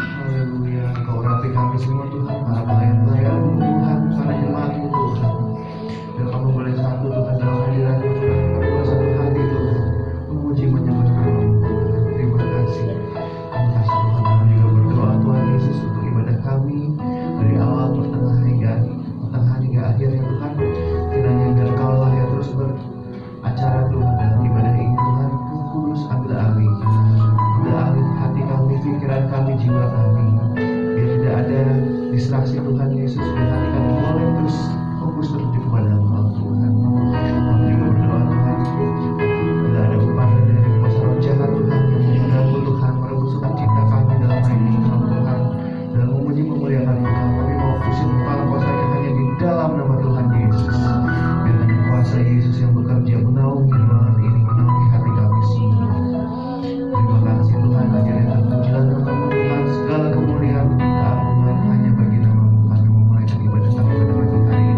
Haleluya, Engkau urapi kami semua Tuhan, para pelayan-pelayan-Mu Tuhan, para jemaat-Mu Tuhan. Biar kami boleh satu Tuhan dalam hadirat-Mu Tuhan, kami boleh satu hati Tuhan, memuji menyembah nama-Mu Tuhan. Terima kasih. Terima kasih Tuhan. Kami juga berdoa Tuhan Yesus untuk ibadah kami dari awal pertengahan hingga akhirnya Tuhan. Kiranya biar Engkau lah yang terus beracara Tuhan dalam ibadah ini Tuhan. Roh Kudus ambil alih hati kami, pikiran kami, jiwa kami. Biar tidak ada distraksi Tuhan Yesus. Biar hati kami boleh terus fokus tertuju kepada-Mu Tuhan. Kami juga berdoa Tuhan, bila ada upaya dari kuasa roh jahat Tuhan yang mengganggu Tuhan, merebut sukacita kami dalam hari ini Tuhan, dalam memuji memuliakan Tuhan, kami mau usir kepala kuasanya hanya di dalam nama Tuhan Yesus. Biar hanya kuasa Yesus yang bekerja menaungi ruangan ini, menaungi hati kami semua. Terima kasih Tuhan, akhirnya terpujilah nama-Mu Tuhan, segala kemuliaan, keagungan hanya bagi nama-Mu. Kami memulai ibadah kami pada pagi hari ini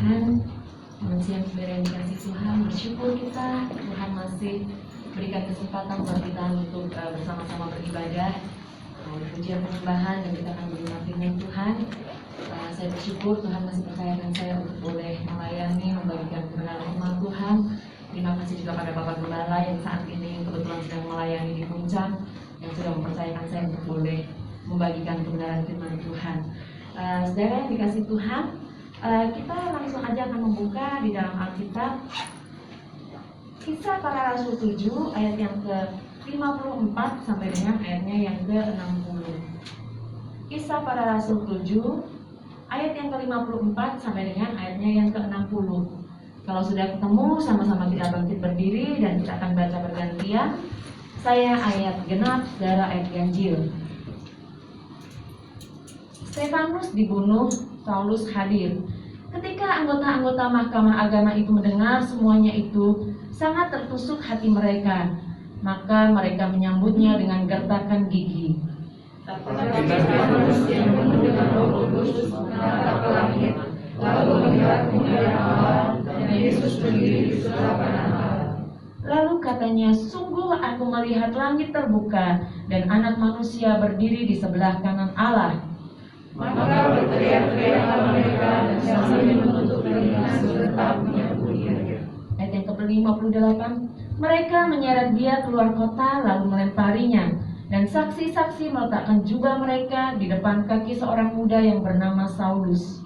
Tuhan, manusia yang dikasih Tuhan, bersyukur kita Tuhan masih berikan kesempatan buat kita untuk bersama-sama beribadah, pujian penyembahan, dan kita akan mendengar firman Tuhan. Saya bersyukur Tuhan masih percayakan saya untuk boleh melayani, membagikan kebenaran firman Tuhan. Terima kasih juga pada Bapak Gembala yang saat ini kebetulan sedang melayani di Puncak, yang sudah mempercayakan saya untuk boleh membagikan kebenaran firman Tuhan. Saudara yang dikasih Tuhan, kita langsung aja akan membuka di dalam Alkitab Kisah Para Rasul 7 ayat yang ke-54 sampai dengan ayatnya yang ke-60. Kisah Para Rasul 7 ayat yang ke-54 sampai dengan ayatnya yang ke-60. Kalau sudah ketemu, sama-sama kita bangkit berdiri dan kita akan baca bergantian. Saya ayat genap, saudara ayat ganjil. Stefanus dibunuh, Saulus hadir. Ketika anggota-anggota Mahkamah Agama itu mendengar semuanya itu, sangat tertusuk hati mereka. Maka mereka menyambutnya dengan gertakan gigi. Tetapi Stefanus yang penuh dengan Roh Kudus menatap ke langit, lalu melihat kemuliaan Allah dan Yesus berdiri di sebelah kanan Allah. Lalu katanya, sungguh aku melihat langit terbuka dan Anak Manusia berdiri di sebelah kanan Allah. Maka berteriak-teriaklah mereka dan sambil menutup telinga serentak menyambutnya. Ayat yang ke-58, mereka menyeret dia keluar kota lalu melemparinya, dan saksi-saksi meletakkan jubah mereka di depan kaki seorang muda yang bernama Saulus.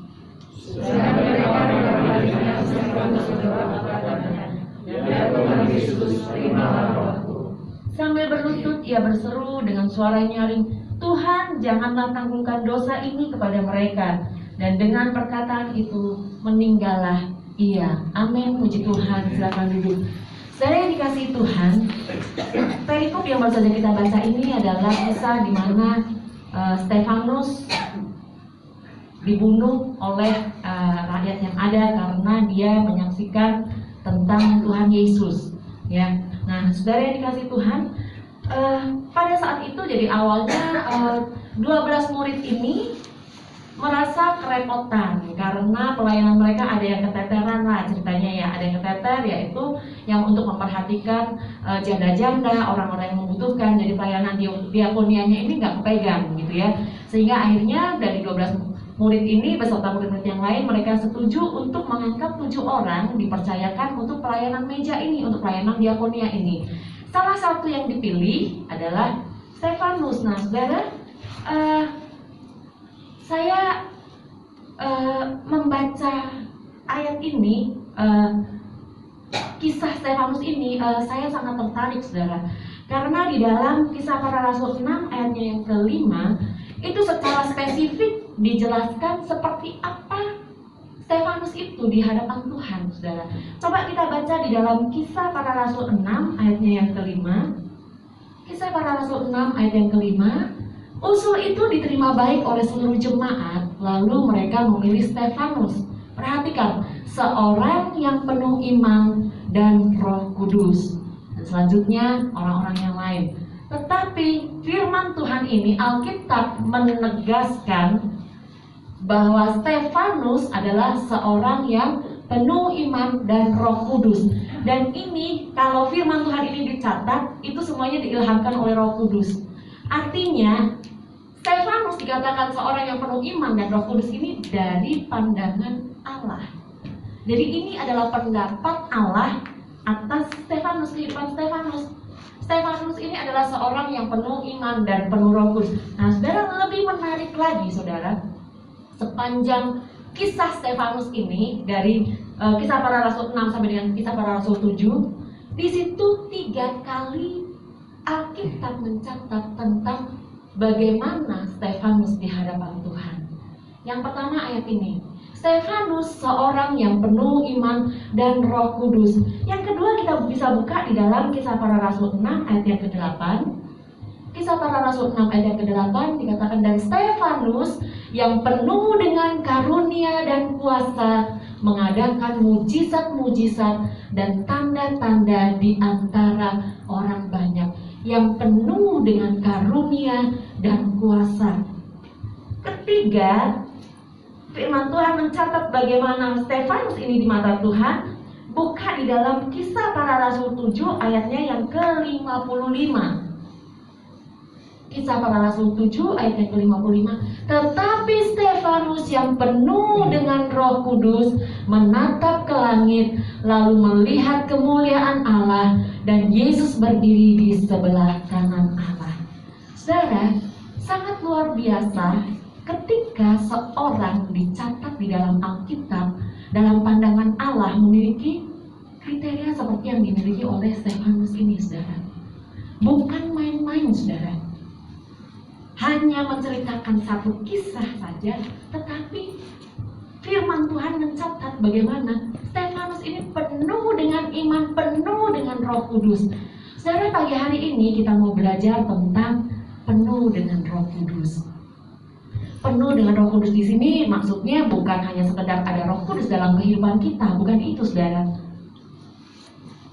Setelah mereka melemparinya, Stefanus berdoa kepadanya, "Ya Tuhan Yesus, terimalah rohku." Sambil berlutut ia berseru dengan suara nyaring, "Tuhan, janganlah tanggungan dosa ini kepada mereka." Dan dengan perkataan itu meninggallah ia. Amin, puji Tuhan. Silakan duduk. Saya dikasih Tuhan. Perikop yang baru saja kita baca ini adalah kisah di mana Stefanus dibunuh oleh rakyat yang ada karena dia menyaksikan tentang Tuhan Yesus. Ya, nah, saudara yang dikasih Tuhan, pada saat itu jadi awalnya 12 murid ini merasa kerepotan karena pelayanan mereka ada yang keteteran lah ceritanya ya, ada yang keteter yaitu yang untuk memperhatikan janda-janda, orang-orang yang membutuhkan, jadi pelayanan diakonianya ini nggak kepegang gitu ya, sehingga akhirnya dari 12 murid ini beserta murid-murid yang lain mereka setuju untuk mengangkat 7 orang dipercayakan untuk pelayanan meja ini, untuk pelayanan diakonia ini. Salah satu yang dipilih adalah Stefanus. Nah, saudara, saya membaca ayat ini, kisah Stefanus ini, saya sangat tertarik, saudara, karena di dalam Kisah Para Rasul 6 ayatnya yang ke-5 itu secara spesifik dijelaskan seperti apa Stefanus itu di hadapan Tuhan, saudara. Coba kita baca di dalam Kisah Para Rasul 6 ayatnya yang ke-5. Kisah Para Rasul 6 ayat yang ke-5. Usul itu diterima baik oleh seluruh jemaat, lalu mereka memilih Stefanus. Perhatikan, seorang yang penuh iman dan Roh Kudus. Dan selanjutnya orang-orang yang lain. Tetapi firman Tuhan ini, Alkitab menegaskan bahwa Stefanus adalah seorang yang penuh iman dan Roh Kudus. Dan ini, kalau firman Tuhan ini dicatat, itu semuanya diilhamkan oleh Roh Kudus. Artinya, Stefanus dikatakan seorang yang penuh iman dan Roh Kudus ini dari pandangan Allah. Jadi ini adalah pendapat Allah atas Stefanus, kehidupan Stefanus. Stefanus ini adalah seorang yang penuh iman dan penuh Roh Kudus. Nah, saudara, lebih menarik lagi, saudara, sepanjang kisah Stefanus ini dari Kisah Para Rasul 6 sampai dengan Kisah Para Rasul 7, di situ 3 kali Alkitab mencatat tentang bagaimana Stefanus di hadapan Tuhan. Yang pertama ayat ini, Stefanus seorang yang penuh iman dan Roh Kudus. Yang kedua kita bisa buka di dalam Kisah Para Rasul 6 ayat yang ke-8. Kisah Para Rasul 6 ayat yang ke-8 dikatakan, dan Stefanus yang penuh dengan karunia dan kuasa mengadakan mujizat-mujizat dan tanda-tanda di antara orang banyak. Yang penuh dengan karunia dan kuasa. Ketiga, firman Tuhan mencatat bagaimana Stefanus ini di mata Tuhan. Buka di dalam Kisah Para Rasul 7 ayatnya yang ke-55. Kisah Para Rasul 7 ayat yang ke-55. Tetapi Stefanus yang penuh dengan Roh Kudus menatap ke langit, lalu melihat kemuliaan Allah dan Yesus berdiri di sebelah kanan Allah. Saudara, sangat luar biasa ketika seorang dicatat di dalam Alkitab dalam pandangan Allah memiliki kriteria seperti yang dimiliki oleh Stefanus ini, saudara. Bukan main-main, saudara. Hanya menceritakan satu kisah saja, tetapi firman Tuhan mencatat bagaimana Stefanus ini penuh dengan iman, penuh dengan Roh Kudus. Saudara, pagi hari ini kita mau belajar tentang penuh dengan Roh Kudus. Penuh dengan Roh Kudus di sini maksudnya bukan hanya sekedar ada Roh Kudus dalam kehidupan kita, bukan itu, saudara.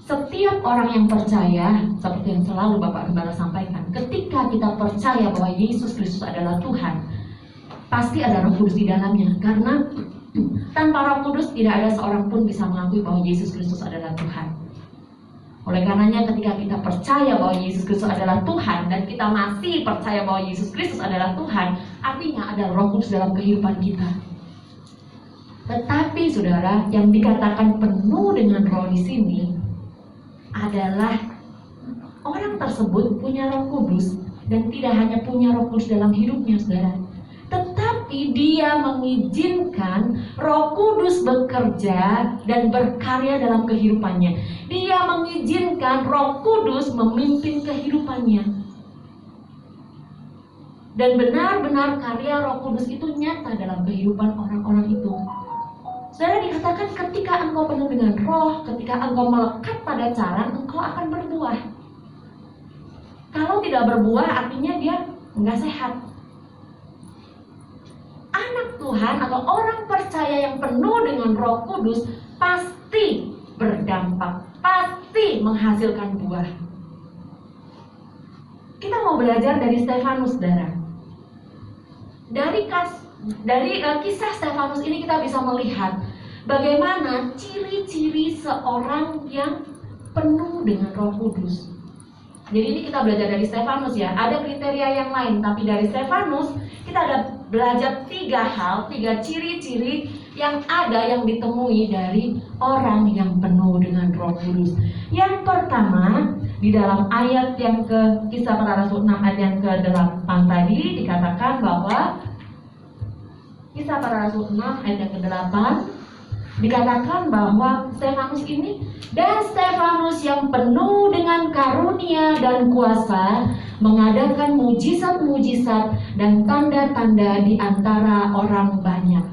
Setiap orang yang percaya, seperti yang selalu Bapak Gembala sampaikan, ketika kita percaya bahwa Yesus Kristus adalah Tuhan, pasti ada Roh Kudus di dalamnya. Karena tanpa Roh Kudus tidak ada seorang pun bisa mengakui bahwa Yesus Kristus adalah Tuhan. Oleh karenanya ketika kita percaya bahwa Yesus Kristus adalah Tuhan dan kita masih percaya bahwa Yesus Kristus adalah Tuhan, artinya ada Roh Kudus dalam kehidupan kita. Tetapi saudara, yang dikatakan penuh dengan Roh di sini adalah orang tersebut punya Roh Kudus dan tidak hanya punya Roh Kudus dalam hidupnya, saudara, tetapi dia mengizinkan Roh Kudus bekerja dan berkarya dalam kehidupannya. Dia mengizinkan Roh Kudus memimpin kehidupannya. Dan benar-benar karya Roh Kudus itu nyata dalam kehidupan orang-orang itu. Saudara, dikatakan ketika engkau penuh dengan Roh, ketika engkau melekat pada jalan, engkau akan berbuah. Kalau tidak berbuah artinya dia enggak sehat. Anak Tuhan atau orang percaya yang penuh dengan Roh Kudus pasti berdampak, pasti menghasilkan buah. Kita mau belajar dari Stefanus, saudara. Dari kisah Stefanus ini kita bisa melihat bagaimana ciri-ciri seorang yang penuh dengan Roh Kudus. Jadi ini kita belajar dari Stefanus ya. Ada kriteria yang lain, tapi dari Stefanus kita ada belajar 3 hal, 3 ciri-ciri yang ada yang ditemui dari orang yang penuh dengan Roh Kudus. Yang pertama, di dalam ayat yang ke Kisah Para Rasul 6 ayat yang ke-8 tadi dikatakan bahwa Kisah Para Rasul 6 ayat yang ke-8 dikatakan bahwa Stefanus ini, dan Stefanus yang penuh dengan karunia dan kuasa mengadakan mujizat-mujizat dan tanda-tanda di antara orang banyak.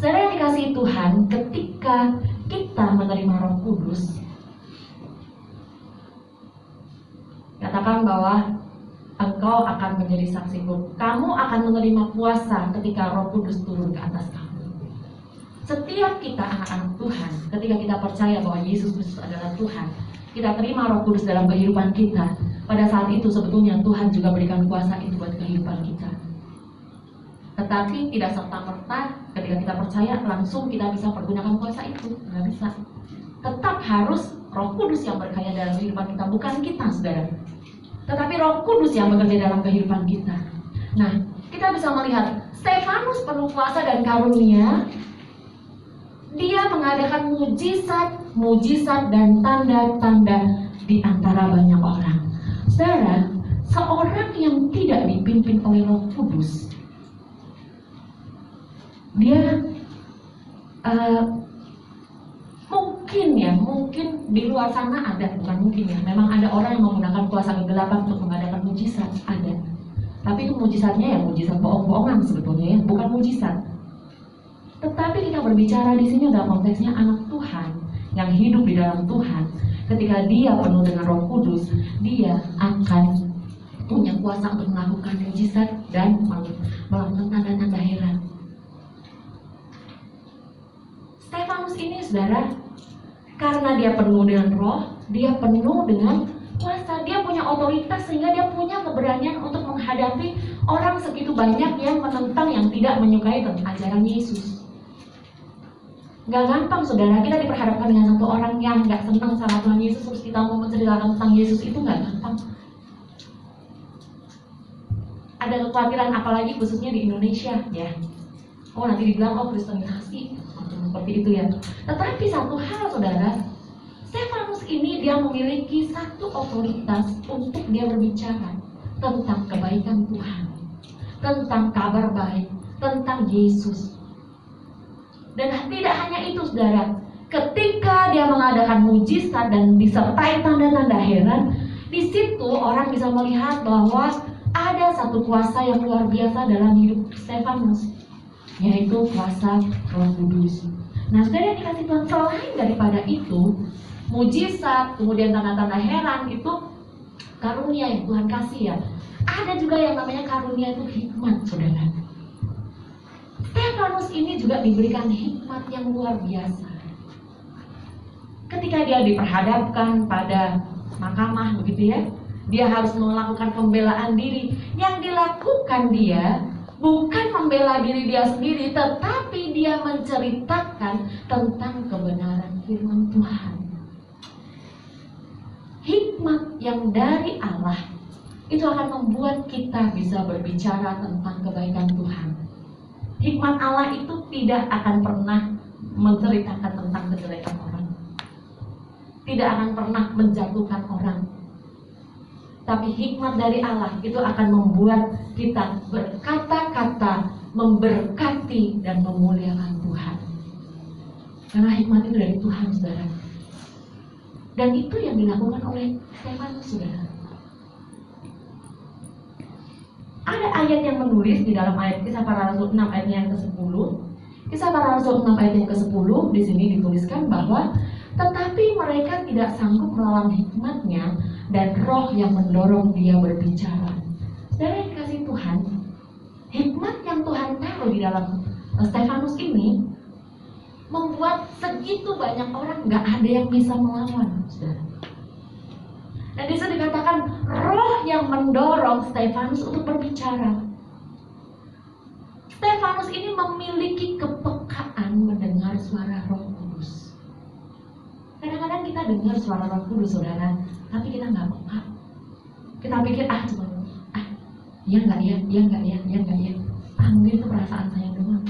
Saudara yang dikasihi Tuhan, ketika kita menerima Roh Kudus, katakan bahwa engkau akan menjadi saksiku. Kamu akan menerima kuasa ketika Roh Kudus turun ke atas kamu. Setiap kita anak-anak Tuhan, ketika kita percaya bahwa Yesus Kristus adalah Tuhan, kita terima Roh Kudus dalam kehidupan kita. Pada saat itu sebetulnya Tuhan juga berikan kuasa itu buat kehidupan kita. Tetapi tidak serta-merta ketika kita percaya langsung kita bisa pergunakan kuasa itu, nggak bisa. Tetap harus Roh Kudus yang berkarya dalam kehidupan kita, bukan kita, saudara. Tetapi Roh Kudus yang bekerja dalam kehidupan kita. Nah, kita bisa melihat Stefanus penuh kuasa dan karunia. Dia mengadakan mujizat dan tanda-tanda di antara banyak orang. Saudara, seorang yang tidak dipimpin oleh Roh Kudus, dia mungkin di luar sana ada, bukan mungkin ya, memang ada orang yang menggunakan kuasa kegelapan untuk mengadakan mujizat, ada. Tapi itu mujizatnya ya mujizat bohong-bohongan sebetulnya ya, bukan mujizat. Tetapi kita berbicara di sini dalam konteksnya anak Tuhan yang hidup di dalam Tuhan. Ketika dia penuh dengan Roh Kudus, dia akan punya kuasa untuk melakukan mujizat dan melakukan tanda-tanda heran. Stefanus ini, saudara, karena dia penuh dengan Roh, dia penuh dengan kuasa, dia punya otoritas sehingga dia punya keberanian untuk menghadapi orang segitu banyak yang menentang, yang tidak menyukai ajaran Yesus. Gak gampang saudara, kita diperhadapkan dengan satu orang yang gak senang sama Tuhan Yesus, terus kita mau menceritakan tentang Yesus, itu gak gampang. Ada kekhawatiran apalagi khususnya di Indonesia ya. Oh nanti dibilang kristenisasi seperti itu ya. Tetapi satu hal saudara, Stefanus ini dia memiliki satu otoritas untuk dia berbicara tentang kebaikan Tuhan, tentang kabar baik, tentang Yesus. Dan tidak hanya itu saudara, ketika dia mengadakan mujizat dan disertai tanda-tanda heran, di situ orang bisa melihat bahwa ada satu kuasa yang luar biasa dalam hidup Stefanus, yaitu kuasa Roh Kudus. Nah saudara yang dikasih Tuhan, selain daripada itu, mujizat, kemudian tanda-tanda heran itu karunia yang Tuhan kasih ya. Ada juga yang namanya karunia itu hikmat saudara. Stefanus ini juga diberikan hikmat yang luar biasa. Ketika dia diperhadapkan pada mahkamah begitu ya, dia harus melakukan pembelaan diri. Yang dilakukan dia bukan membela diri dia sendiri, tetapi dia menceritakan tentang kebenaran firman Tuhan. Hikmat yang dari Allah itu akan membuat kita bisa berbicara tentang kebaikan Tuhan. Hikmat Allah itu tidak akan pernah menceritakan tentang kejelekan orang, tidak akan pernah menjatuhkan orang. Tapi hikmat dari Allah itu akan membuat kita berkata-kata memberkati dan memuliakan Tuhan. Karena hikmat itu dari Tuhan saudara. Dan itu yang dilakukan oleh Stefanus saudara. Ada ayat yang menulis di dalam ayat Kisah Para Rasul 6 ayatnya yang ke-10. Kisah Para Rasul 6 ayat yang ke-10 di sini dituliskan bahwa tetapi mereka tidak sanggup melawan hikmatnya dan roh yang mendorong dia berbicara. Saudara yang kasih Tuhan, hikmat yang Tuhan taruh di dalam Stefanus ini membuat segitu banyak orang gak ada yang bisa melawan saudara. Dan disitu dikatakan roh yang mendorong Stefanus untuk berbicara. Stefanus ini memiliki kepekaan mendengar suara Roh Kudus. Kadang-kadang kita dengar suara Roh Kudus saudara, tapi kita nggak peka. Kita pikir cuma iya nggak ya, iya nggak ya, iya nggak ya. Mungkin itu perasaan saya doang.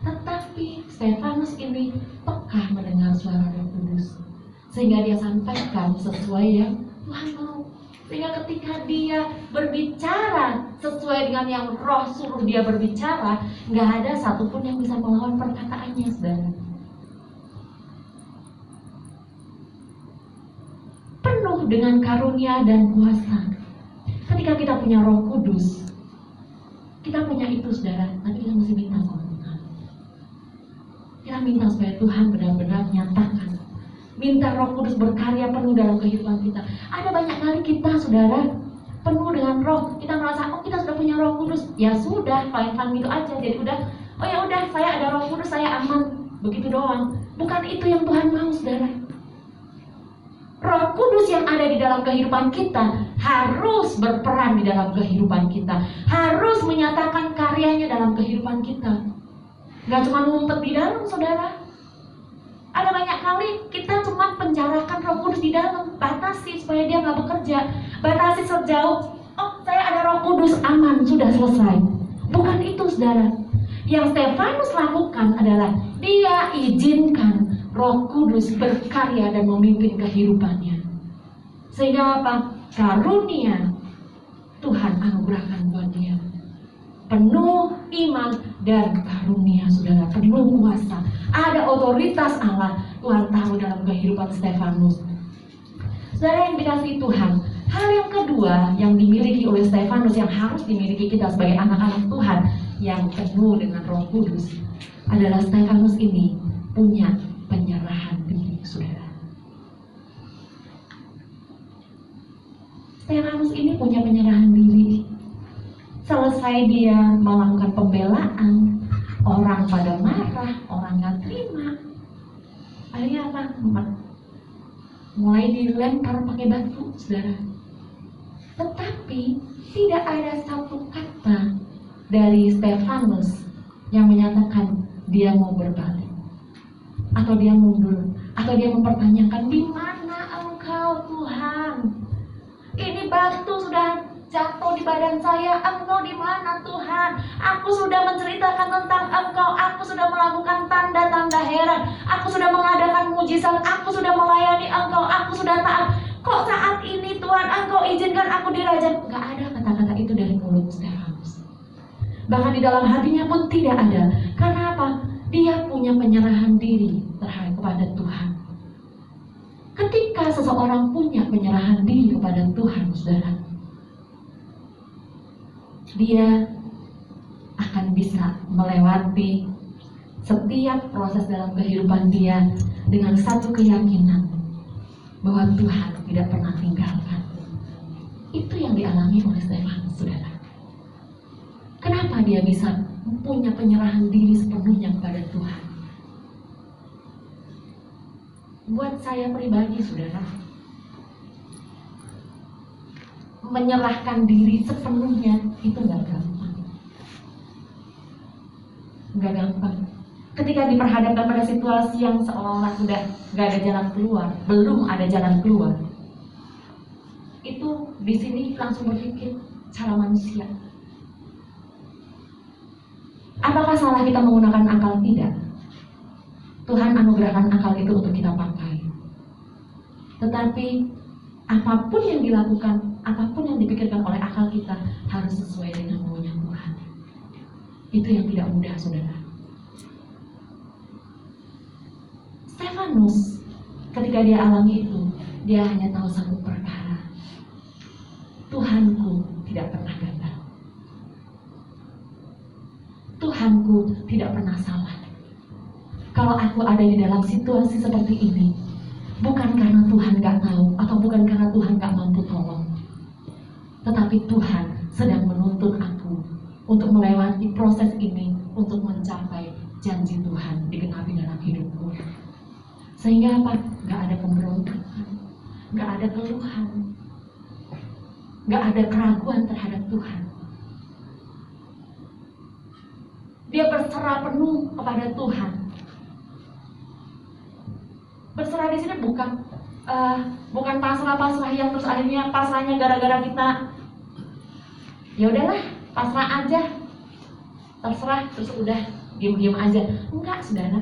Tetapi Stefanus ini peka mendengar suara Roh Kudus, sehingga dia sampaikan sesuai yang Tuhan mau. Sehingga ketika dia berbicara sesuai dengan yang Roh suruh dia berbicara, nggak ada satupun yang bisa melawan perkataannya, saudara. Penuh dengan karunia dan kuasa. Ketika kita punya Roh Kudus, kita punya itu, saudara, tapi kita mesti minta sama Tuhan. Kita minta supaya Tuhan benar-benar nyatakan. Minta Roh Kudus berkarya penuh dalam kehidupan kita. Ada banyak kali kita, saudara, penuh dengan Roh. Kita merasa, kita sudah punya Roh Kudus. Ya sudah, fine-fine gitu aja. Jadi udah, ya udah, saya ada Roh Kudus, saya aman. Begitu doang. Bukan itu yang Tuhan mau, saudara. Roh Kudus yang ada di dalam kehidupan kita harus berperan di dalam kehidupan kita. Harus menyatakan karyanya dalam kehidupan kita. Gak cuma ngumpet di dalam, saudara. Ada banyak kali kita cuma penjarakan Roh Kudus di dalam, batasi supaya dia nggak bekerja, batasi sejauh, saya ada Roh Kudus, aman, sudah selesai. Bukan itu, saudara. Yang Stefanus lakukan adalah dia izinkan Roh Kudus berkarya dan memimpin kehidupannya. Sehingga apa? Karunia Tuhan anugerahkan buat dia. Penuh iman dan karunia, saudara, penuh kuasa. Ada otoritas Allah Tuhan taruh dalam kehidupan Stefanus. Saudara yang dikasihi Tuhan, hal yang kedua yang dimiliki oleh Stefanus, yang harus dimiliki kita sebagai anak-anak Tuhan yang penuh dengan Roh Kudus, adalah Stefanus ini punya penyerahan diri, saudara. Stefanus ini punya penyerahan diri. Selesai dia melakukan pembelaan, orang pada marah, orang gak terima. Akhirnya apa? Mulai dilempar pakai batu, saudara. Tetapi tidak ada satu kata dari Stefanus yang menyatakan dia mau berbalik. atau dia mundur, atau dia mempertanyakan, di mana Engkau Tuhan? Ini batu sudah jatuh di badan saya, Engkau di mana Tuhan? Aku sudah menceritakan tentang Engkau, aku sudah melakukan tanda-tanda heran, aku sudah mengadakan mujizat, aku sudah melayani Engkau, aku sudah taat. Kok saat ini Tuhan Engkau izinkan aku dirajam? Gak ada kata-kata itu dari mulut Stefanus. Bahkan di dalam hatinya pun tidak ada. Karena apa? Dia punya penyerahan diri terhadap kepada Tuhan. Ketika seseorang punya penyerahan diri kepada Tuhan, saudara, dia akan bisa melewati setiap proses dalam kehidupan dia dengan satu keyakinan bahwa Tuhan tidak pernah tinggalkan. Itu yang dialami oleh Stefanus, saudara. Kenapa dia bisa punya penyerahan diri sepenuhnya kepada Tuhan? Buat saya pribadi, saudara, menyerahkan diri sepenuhnya itu nggak gampang. Nggak gampang. Ketika diperhadapkan pada situasi yang seolah-olah sudah nggak ada jalan keluar, belum ada jalan keluar, itu di sini langsung berpikir cara manusia. Apakah salah kita menggunakan akal? Tidak. Tuhan anugerahkan akal itu untuk kita pakai. Tetapi apapun yang dilakukan, apapun yang dipikirkan oleh akal kita harus sesuai dengan maunya Tuhan. Itu yang tidak mudah, saudara. Stefanus, ketika dia alami itu, dia hanya tahu satu perkara. Tuhanku tidak pernah gagal. Tuhanku tidak pernah salah. Kalau aku ada di dalam situasi seperti ini, bukan karena Tuhan gak tahu, atau bukan karena Tuhan gak mampu tolong, tetapi Tuhan sedang menuntun aku untuk melewati proses ini, untuk mencapai janji Tuhan digenapi dalam hidupku. Sehingga apa? Gak ada pemberontakan, gak ada keluhan, gak ada keraguan terhadap Tuhan. Dia berserah penuh kepada Tuhan. Berserah di sini bukan pasrah yang terus akhirnya pasrahnya gara-gara kita ya udahlah pasrah aja, terserah terus udah diam-diam aja. Enggak, saudara.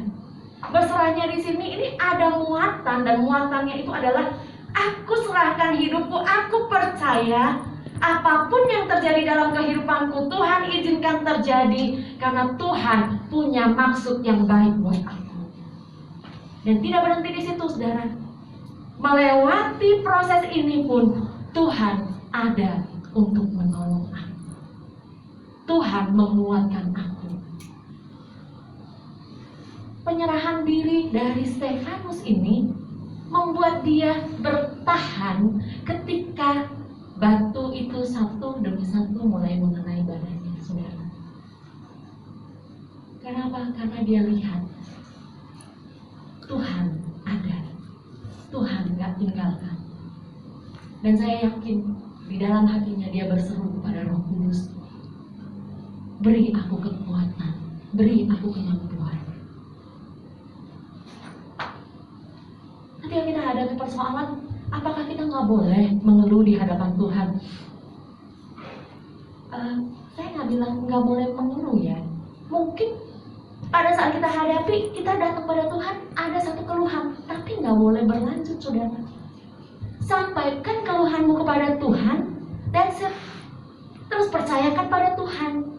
Berserahnya di sini ini ada muatan, dan muatannya itu adalah aku serahkan hidupku, aku percaya apapun yang terjadi dalam kehidupanku Tuhan izinkan terjadi karena Tuhan punya maksud yang baik buat aku. Dan tidak berhenti di situ, saudara. Melewati proses ini pun Tuhan ada untuk menolong aku. Tuhan menguatkan aku. Penyerahan diri dari Stefanus ini membuat dia bertahan ketika batu itu satu demi satu mulai mengenai badannya, saudara. Kenapa? Karena dia lihat Tuhan ada, Tuhan gak tinggalkan. Dan saya yakin di dalam hatinya dia berseru kepada Roh Kudus, beri aku kekuatan, beri aku kemampuan. Ketika kita hadapi persoalan, apakah kita gak boleh mengeluh di hadapan Tuhan? Saya gak bilang gak boleh mengeluh ya. Mungkin pada saat kita hadapi, kita datang pada Tuhan, ada satu keluhan, tapi nggak boleh berlanjut, saudara. Sampaikan keluhanmu kepada Tuhan, dan terus percayakan pada Tuhan.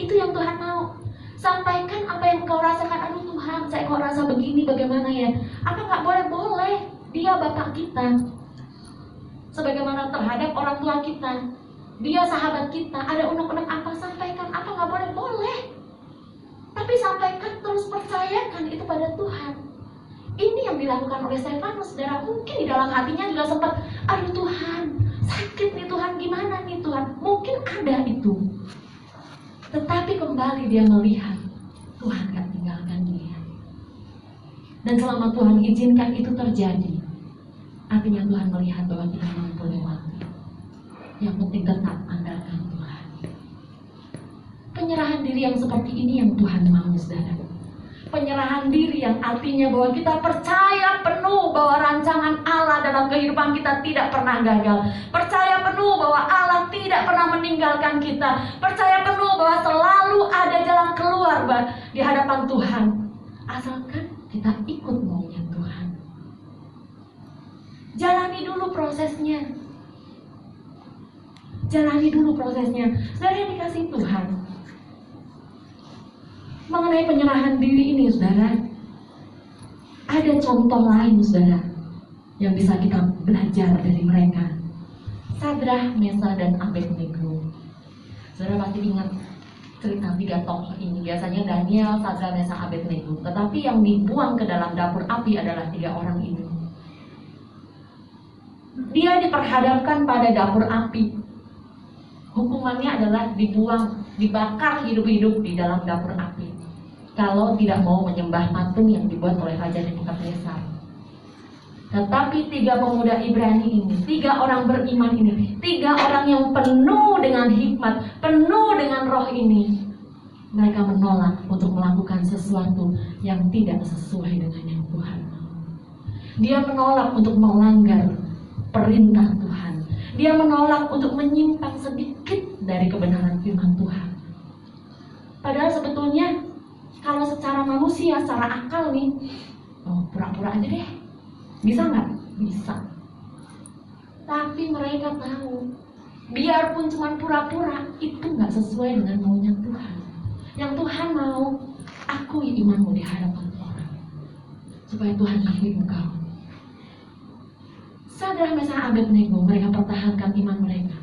Itu yang Tuhan mau. Sampaikan apa yang kau rasakan. Aduh Tuhan, saya kok rasa begini, bagaimana ya? Apa nggak boleh? Boleh. Dia Bapak kita. Sebagaimana terhadap orang tua kita, dia sahabat kita. Ada unek-unek apa, sampaikan. Apa nggak boleh? Boleh. Tapi sampaikan, terus percayakan itu pada Tuhan. Ini yang dilakukan oleh Stefanus, saudara. Mungkin di dalam hatinya juga sempat, aduh Tuhan, sakit nih Tuhan, gimana nih Tuhan. Mungkin ada itu. Tetapi kembali dia melihat, Tuhan gak tinggalkan dia. Dan selama Tuhan izinkan itu terjadi, artinya Tuhan melihat bahwa kita mampu lewati. Yang penting tetap andalkan Tuhan. Penyerahan diri yang seperti ini yang Tuhan mau, saudara. penyerahan diri yang artinya bahwa kita percaya penuh bahwa rancangan Allah dalam kehidupan kita tidak pernah gagal. Percaya penuh bahwa Allah tidak pernah meninggalkan kita. Percaya penuh bahwa selalu ada jalan keluar di hadapan Tuhan. Asalkan kita ikut maunya Tuhan. Jalani dulu prosesnya. Jalani dulu prosesnya. Saudara yang dikasihi Tuhan, mengenai penyerahan diri ini, saudara, ada contoh lain, saudara, yang bisa kita belajar dari mereka. Sadrah, Mesah, dan Abednego. Saudara pasti ingat cerita 3 tokoh ini. Biasanya Daniel, Sadrah, Mesah, Abednego. Tetapi yang dibuang ke dalam dapur api adalah 3 orang ini. Dia diperhadapkan pada dapur api. Hukumannya adalah dibuang, dibakar hidup-hidup di dalam dapur api, kalau tidak mau menyembah patung yang dibuat oleh Raja Nebukadnezar. Tetapi 3 pemuda Ibrani ini, 3 orang beriman ini, 3 orang yang penuh dengan hikmat, penuh dengan roh ini, mereka menolak untuk melakukan sesuatu yang tidak sesuai dengan yang Tuhan mau. Dia menolak untuk melanggar perintah Tuhan. Dia menolak untuk menyimpang sedikit dari kebenaran firman Tuhan. Padahal sebetulnya kalau secara manusia, secara akal nih, pura-pura aja deh. Bisa nggak? Bisa. Tapi mereka tahu, biarpun cuma pura-pura, itu nggak sesuai dengan maunya Tuhan. Yang Tuhan mau, akui imanmu di hadapan orang, supaya Tuhan akui engkau. Sadrah, Mesah, Abednego, mereka pertahankan iman mereka.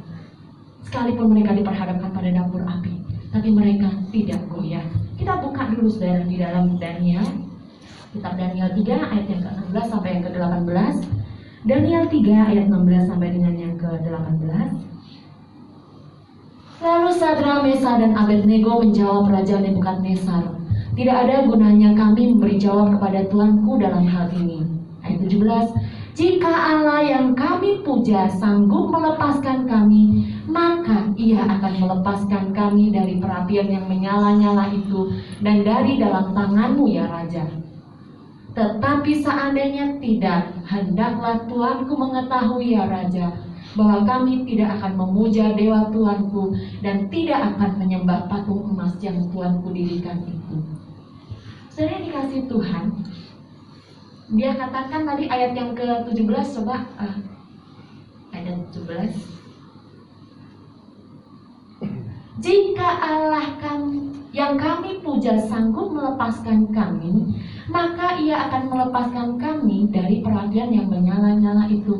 Sekalipun mereka diperhadapkan pada dapur api, tapi mereka tidak goyah. Kita buka dulu, saudara, di dalam Daniel. Kitab Daniel 3 ayat yang ke-16 sampai yang ke-18. Daniel 3 ayat 16 sampai dengan yang ke-18. Lalu Sadrah, Mesah, dan Abednego menjawab Raja Nebukadnezar, "Tidak ada gunanya kami memberi jawab kepada Tuanku dalam hal ini." Ayat 17. "Jika Allah yang kami puja sanggup melepaskan kami, maka Ia akan melepaskan kami dari perapian yang menyala-nyala itu dan dari dalam tanganmu, ya Raja. Tetapi seandainya tidak, hendaklah Tuanku mengetahui, ya Raja, bahwa kami tidak akan memuja dewa Tuanku dan tidak akan menyembah patung emas yang Tuanku dirikan itu." Saudara yang dikasihi Tuhan, dia katakan tadi ayat yang ke-17, coba ayat 17. "Jika Allah yang kami puja sanggup melepaskan kami, maka Ia akan melepaskan kami dari perapian yang menyala-nyala itu."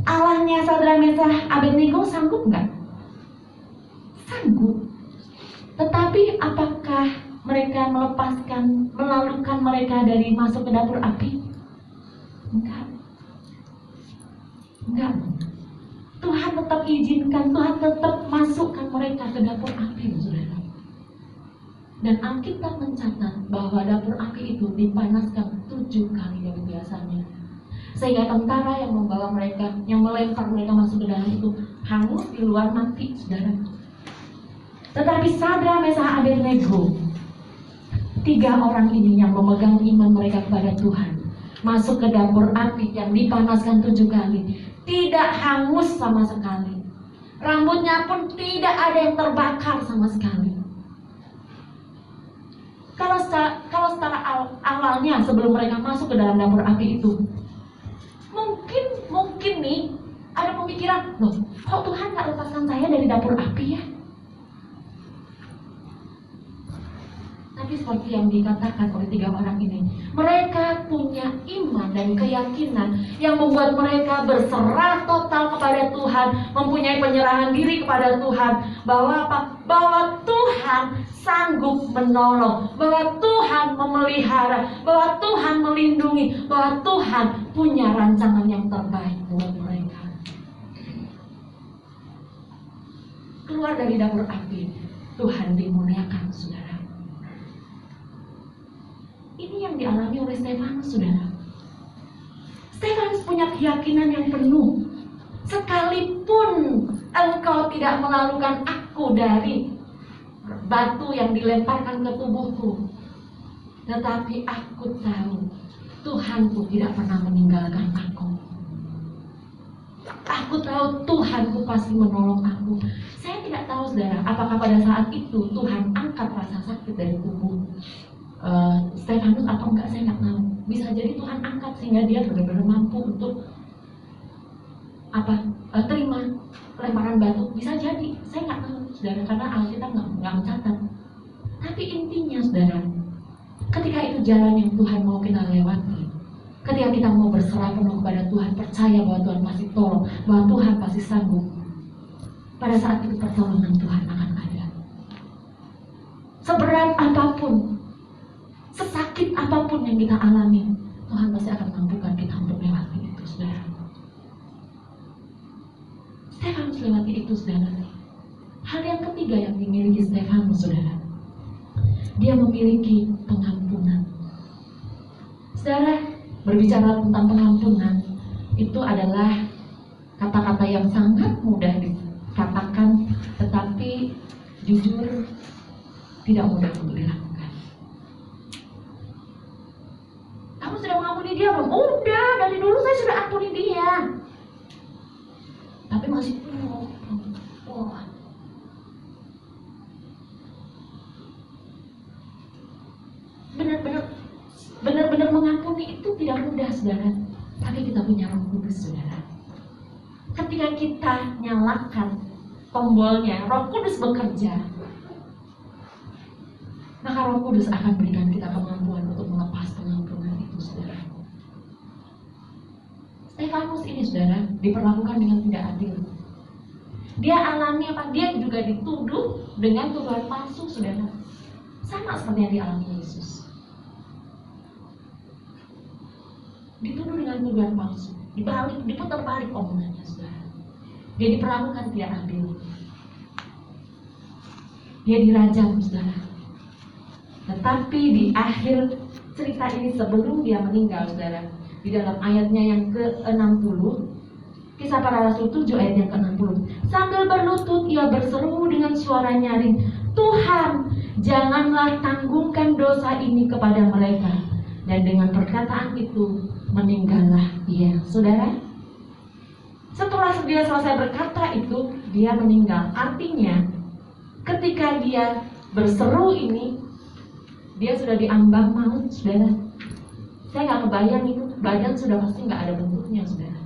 Allahnya Sadrah, Mesah, Abednego sanggup nggak? Sanggup. Tetapi apakah mereka melalukan mereka dari masuk ke dapur api? Enggak. Tuhan tetap izinkan, Tuhan tetap masukkan mereka ke dapur api, saudara. Dan Alkitab mencatat bahwa dapur api itu dipanaskan 7 kali dari biasanya, sehingga tentara yang membawa mereka, yang melempar mereka masuk ke dalam itu hangus di luar mati, saudara. Tetapi Sadrah, Mesah, Abednego, 3 orang ini yang memegang iman mereka kepada Tuhan, masuk ke dapur api yang dipanaskan 7 kali, tidak hangus sama sekali. Rambutnya pun tidak ada yang terbakar sama sekali. Kalau secara awalnya sebelum mereka masuk ke dalam dapur api itu, mungkin nih ada pemikiran, loh, kok Tuhan gak lepaskan saya dari dapur api ya? Tapi seperti yang dikatakan oleh 3 orang ini, mereka punya iman dan keyakinan yang membuat mereka berserah total kepada Tuhan, mempunyai penyerahan diri kepada Tuhan, bahwa apa? Bahwa Tuhan sanggup menolong, bahwa Tuhan memelihara, bahwa Tuhan melindungi, bahwa Tuhan punya rancangan yang terbaik buat mereka. Keluar dari dapur api, Tuhan dimuliakan, saudara. Ini yang dialami oleh Stefanus, saudara. Stefanus punya keyakinan yang penuh. Sekalipun engkau tidak melalukan aku dari batu yang dilemparkan ke tubuhku, Tetapi aku tahu Tuhanku tidak pernah meninggalkan aku. Aku tahu Tuhanku pasti menolong aku. Saya tidak tahu saudara, apakah pada saat itu Tuhan angkat rasa sakit dari tubuh Stefanus atau enggak, saya nggak tahu. Bisa jadi Tuhan angkat sehingga dia benar-benar mampu untuk terima lemparan batu. Bisa jadi, saya nggak tahu saudara, karena Alkitab nggak mencatat. Tapi intinya saudara, ketika itu jalan yang Tuhan mau kita lewati, ketika kita mau berserah penuh kepada Tuhan, percaya bahwa Tuhan pasti tolong, bahwa Tuhan pasti sanggup, pada saat itu pertolongan Tuhan akan ada. Seberat apapun, sesakit apapun yang kita alami, Tuhan pasti akan mampukan kita untuk melewati itu, saudara. Stefanus lewati itu, saudara. Hal yang ketiga yang dimiliki Stefanus, saudara, dia memiliki pengampunan. Saudara, berbicara tentang pengampunan itu adalah kata-kata yang sangat mudah dikatakan, tetapi jujur tidak mudah untuk dilakukan. Kamu sudah mengampuni dia belum? Udah, dari dulu saya sudah ampuni dia. Tapi masih benar-benar mengampuni itu tidak mudah, saudara. Tapi kita punya Roh Kudus, saudara. Ketika kita nyalakan tombolnya, Roh Kudus bekerja, maka Roh Kudus akan berikan kita kemampuan untuk melepas pengampunan itu, saudara. Stefanus ini, saudara, diperlakukan dengan tidak adil. Dia alami apa? Dia juga dituduh dengan tuduhan palsu, saudara. Sama seperti yang dialami Yesus. Dituduh dengan tuduhan palsu, diputar balik omongannya, saudara. Dia diperlakukan tidak adil. Dia dirajam, saudara. Tetapi di akhir cerita ini, sebelum dia meninggal, saudara, di dalam ayatnya yang ke-60, Kisah Para Rasul 7 ayat yang ke-60, sambil berlutut ia berseru dengan suara nyaring, Tuhan, janganlah tanggungkan dosa ini kepada mereka. Dan dengan perkataan itu meninggallah ia, saudara. Setelah dia selesai berkata itu, dia meninggal. Artinya, ketika dia berseru ini, dia sudah diambang maut, saudara. Saya nggak kebayang itu, badan sudah pasti nggak ada bentuknya, saudara.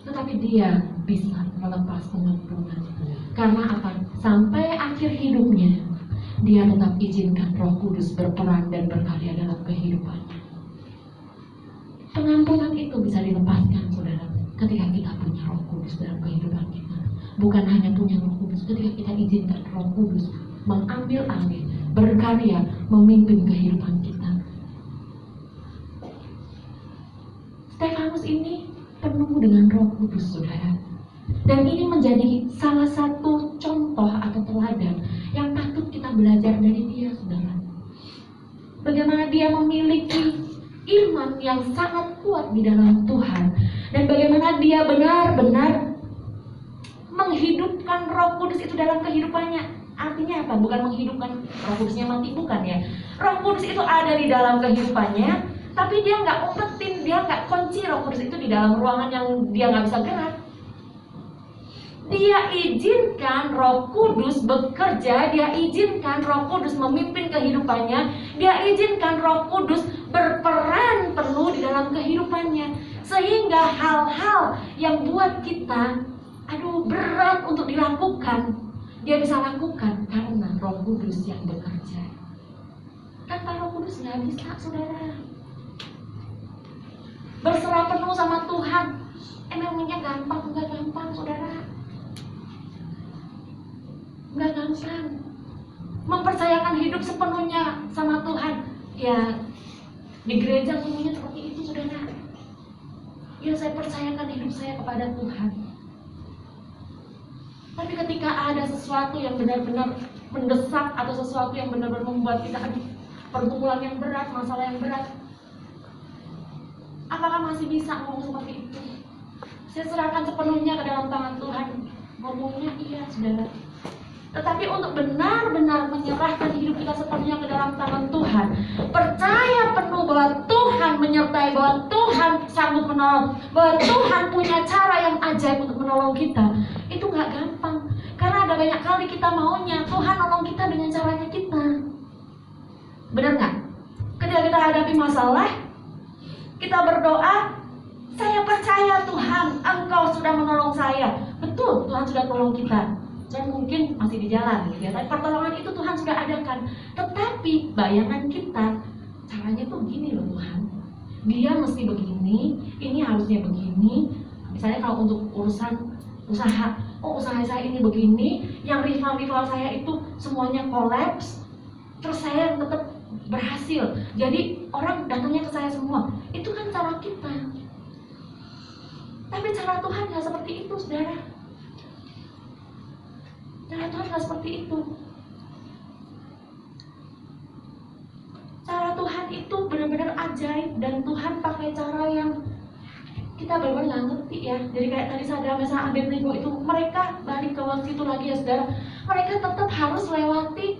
Tetapi dia bisa melepas pengampunan. Karena apa? Sampai akhir hidupnya, dia tetap izinkan Roh Kudus berperan dan berkarya dalam kehidupannya. Pengampunan itu bisa dilepaskan, saudara, ketika kita punya Roh Kudus dalam kehidupan kita. Bukan hanya punya Roh Kudus, ketika kita izinkan Roh Kudus mengambil alih, berkarya, memimpin kehidupan kita. Stefanus ini penuh dengan Roh Kudus, saudara. Dan ini menjadi salah satu contoh atau teladan yang patut kita belajar dari dia, saudara. Bagaimana dia memiliki iman yang sangat kuat di dalam Tuhan, dan bagaimana dia benar-benar menghidupkan Roh Kudus itu dalam kehidupannya. Artinya apa? Bukan menghidupkan Roh Kudusnya mati, bukan ya. Roh Kudus itu ada di dalam kehidupannya, tapi dia nggak umpetin, dia nggak kunci Roh Kudus itu di dalam ruangan yang dia nggak bisa gerak. Dia izinkan Roh Kudus bekerja, dia izinkan Roh Kudus memimpin kehidupannya, dia izinkan Roh Kudus berperan penuh di dalam kehidupannya. Sehingga hal-hal yang buat kita berat untuk dilakukan, dia bisa lakukan karena Roh Kudus yang bekerja. Tanpa Roh Kudus nggak bisa, saudara. Berserah penuh sama Tuhan, emangnya gampang? Nggak gampang, saudara. Nggak gampang. Mempercayakan hidup sepenuhnya sama Tuhan, ya di gereja semuanya seperti itu, saudara. Ya, saya percayakan hidup saya kepada Tuhan. Tapi ketika ada sesuatu yang benar-benar mendesak atau sesuatu yang benar-benar membuat kita pergumulan yang berat, masalah yang berat, apakah masih bisa ngomong seperti itu? Saya serahkan sepenuhnya ke dalam tangan Tuhan. Ngomongnya iya, saudara. Tetapi untuk benar-benar menyerahkan hidup kita sepenuhnya ke dalam tangan Tuhan, percaya penuh bahwa Tuhan menyertai, bahwa Tuhan sanggup menolong, bahwa Tuhan punya cara yang ajaib untuk menolong kita, itu nggak gampang. Karena ada banyak kali kita maunya Tuhan nolong kita dengan caranya kita. Benar nggak? Ketika kita hadapi masalah, kita berdoa, saya percaya Tuhan, Engkau sudah menolong saya. Betul, Tuhan sudah tolong kita. Dan mungkin masih di jalan, gitu ya. Tapi pertolongan itu Tuhan sudah adakan. Tetapi bayangan kita, caranya tuh begini loh Tuhan. Dia mesti begini, ini harusnya begini. Misalnya kalau untuk urusan usaha, oh usaha saya ini begini, yang rival-rival saya itu semuanya kolaps, terus saya tetap berhasil. Jadi orang datangnya ke saya semua. Itu kan cara kita. Tapi cara Tuhan nggak seperti itu, saudara. Cara Tuhan nggak seperti itu. Cara Tuhan itu benar-benar ajaib, dan Tuhan pakai cara yang kita benar-benar nggak ngerti ya. Jadi kayak tadi Sadrak, Mesak, Abednego itu, mereka balik ke waktu itu lagi ya saudara. Mereka tetap harus lewati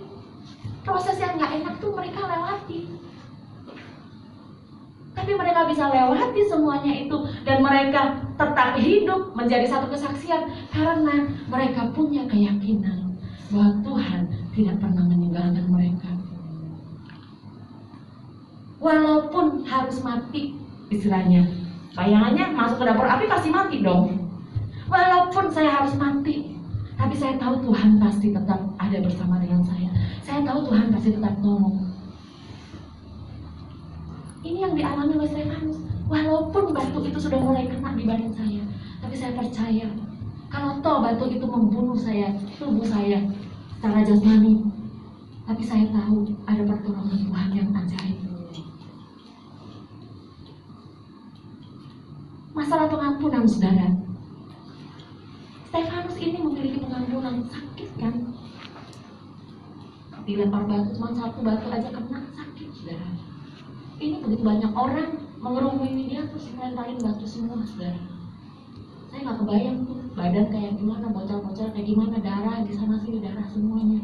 proses yang nggak enak tuh, mereka lewati. Tapi mereka bisa lewati semuanya itu, dan mereka tetap hidup menjadi satu kesaksian karena mereka punya keyakinan bahwa Tuhan tidak pernah meninggalkan mereka. Walaupun harus mati, istilahnya, bayangannya masuk ke dapur api pasti mati dong. Walaupun saya harus mati, tapi saya tahu Tuhan pasti tetap ada bersama dengan saya. Saya tahu Tuhan pasti tetap tolong. Ini yang dialami oleh Stefanus. Walaupun batu itu sudah mulai kena di badan saya, tapi saya percaya kalau toh batu itu membunuh saya, tubuh saya secara jasmani, tapi saya tahu ada pertolongan Tuhan yang ajaib. Masalah pengampunan, saudara. Stefanus ini memiliki pengampunan, sakit kan? Dilempar batu, cuma satu batu aja kena, sakit, saudara. Ini begitu banyak orang mengerumuni dia, terus ngelemparin batu semua, saudara. Saya nggak kebayang tuh badan kayak gimana, bocor-bocor kayak gimana, darah di sana sini, darah semuanya.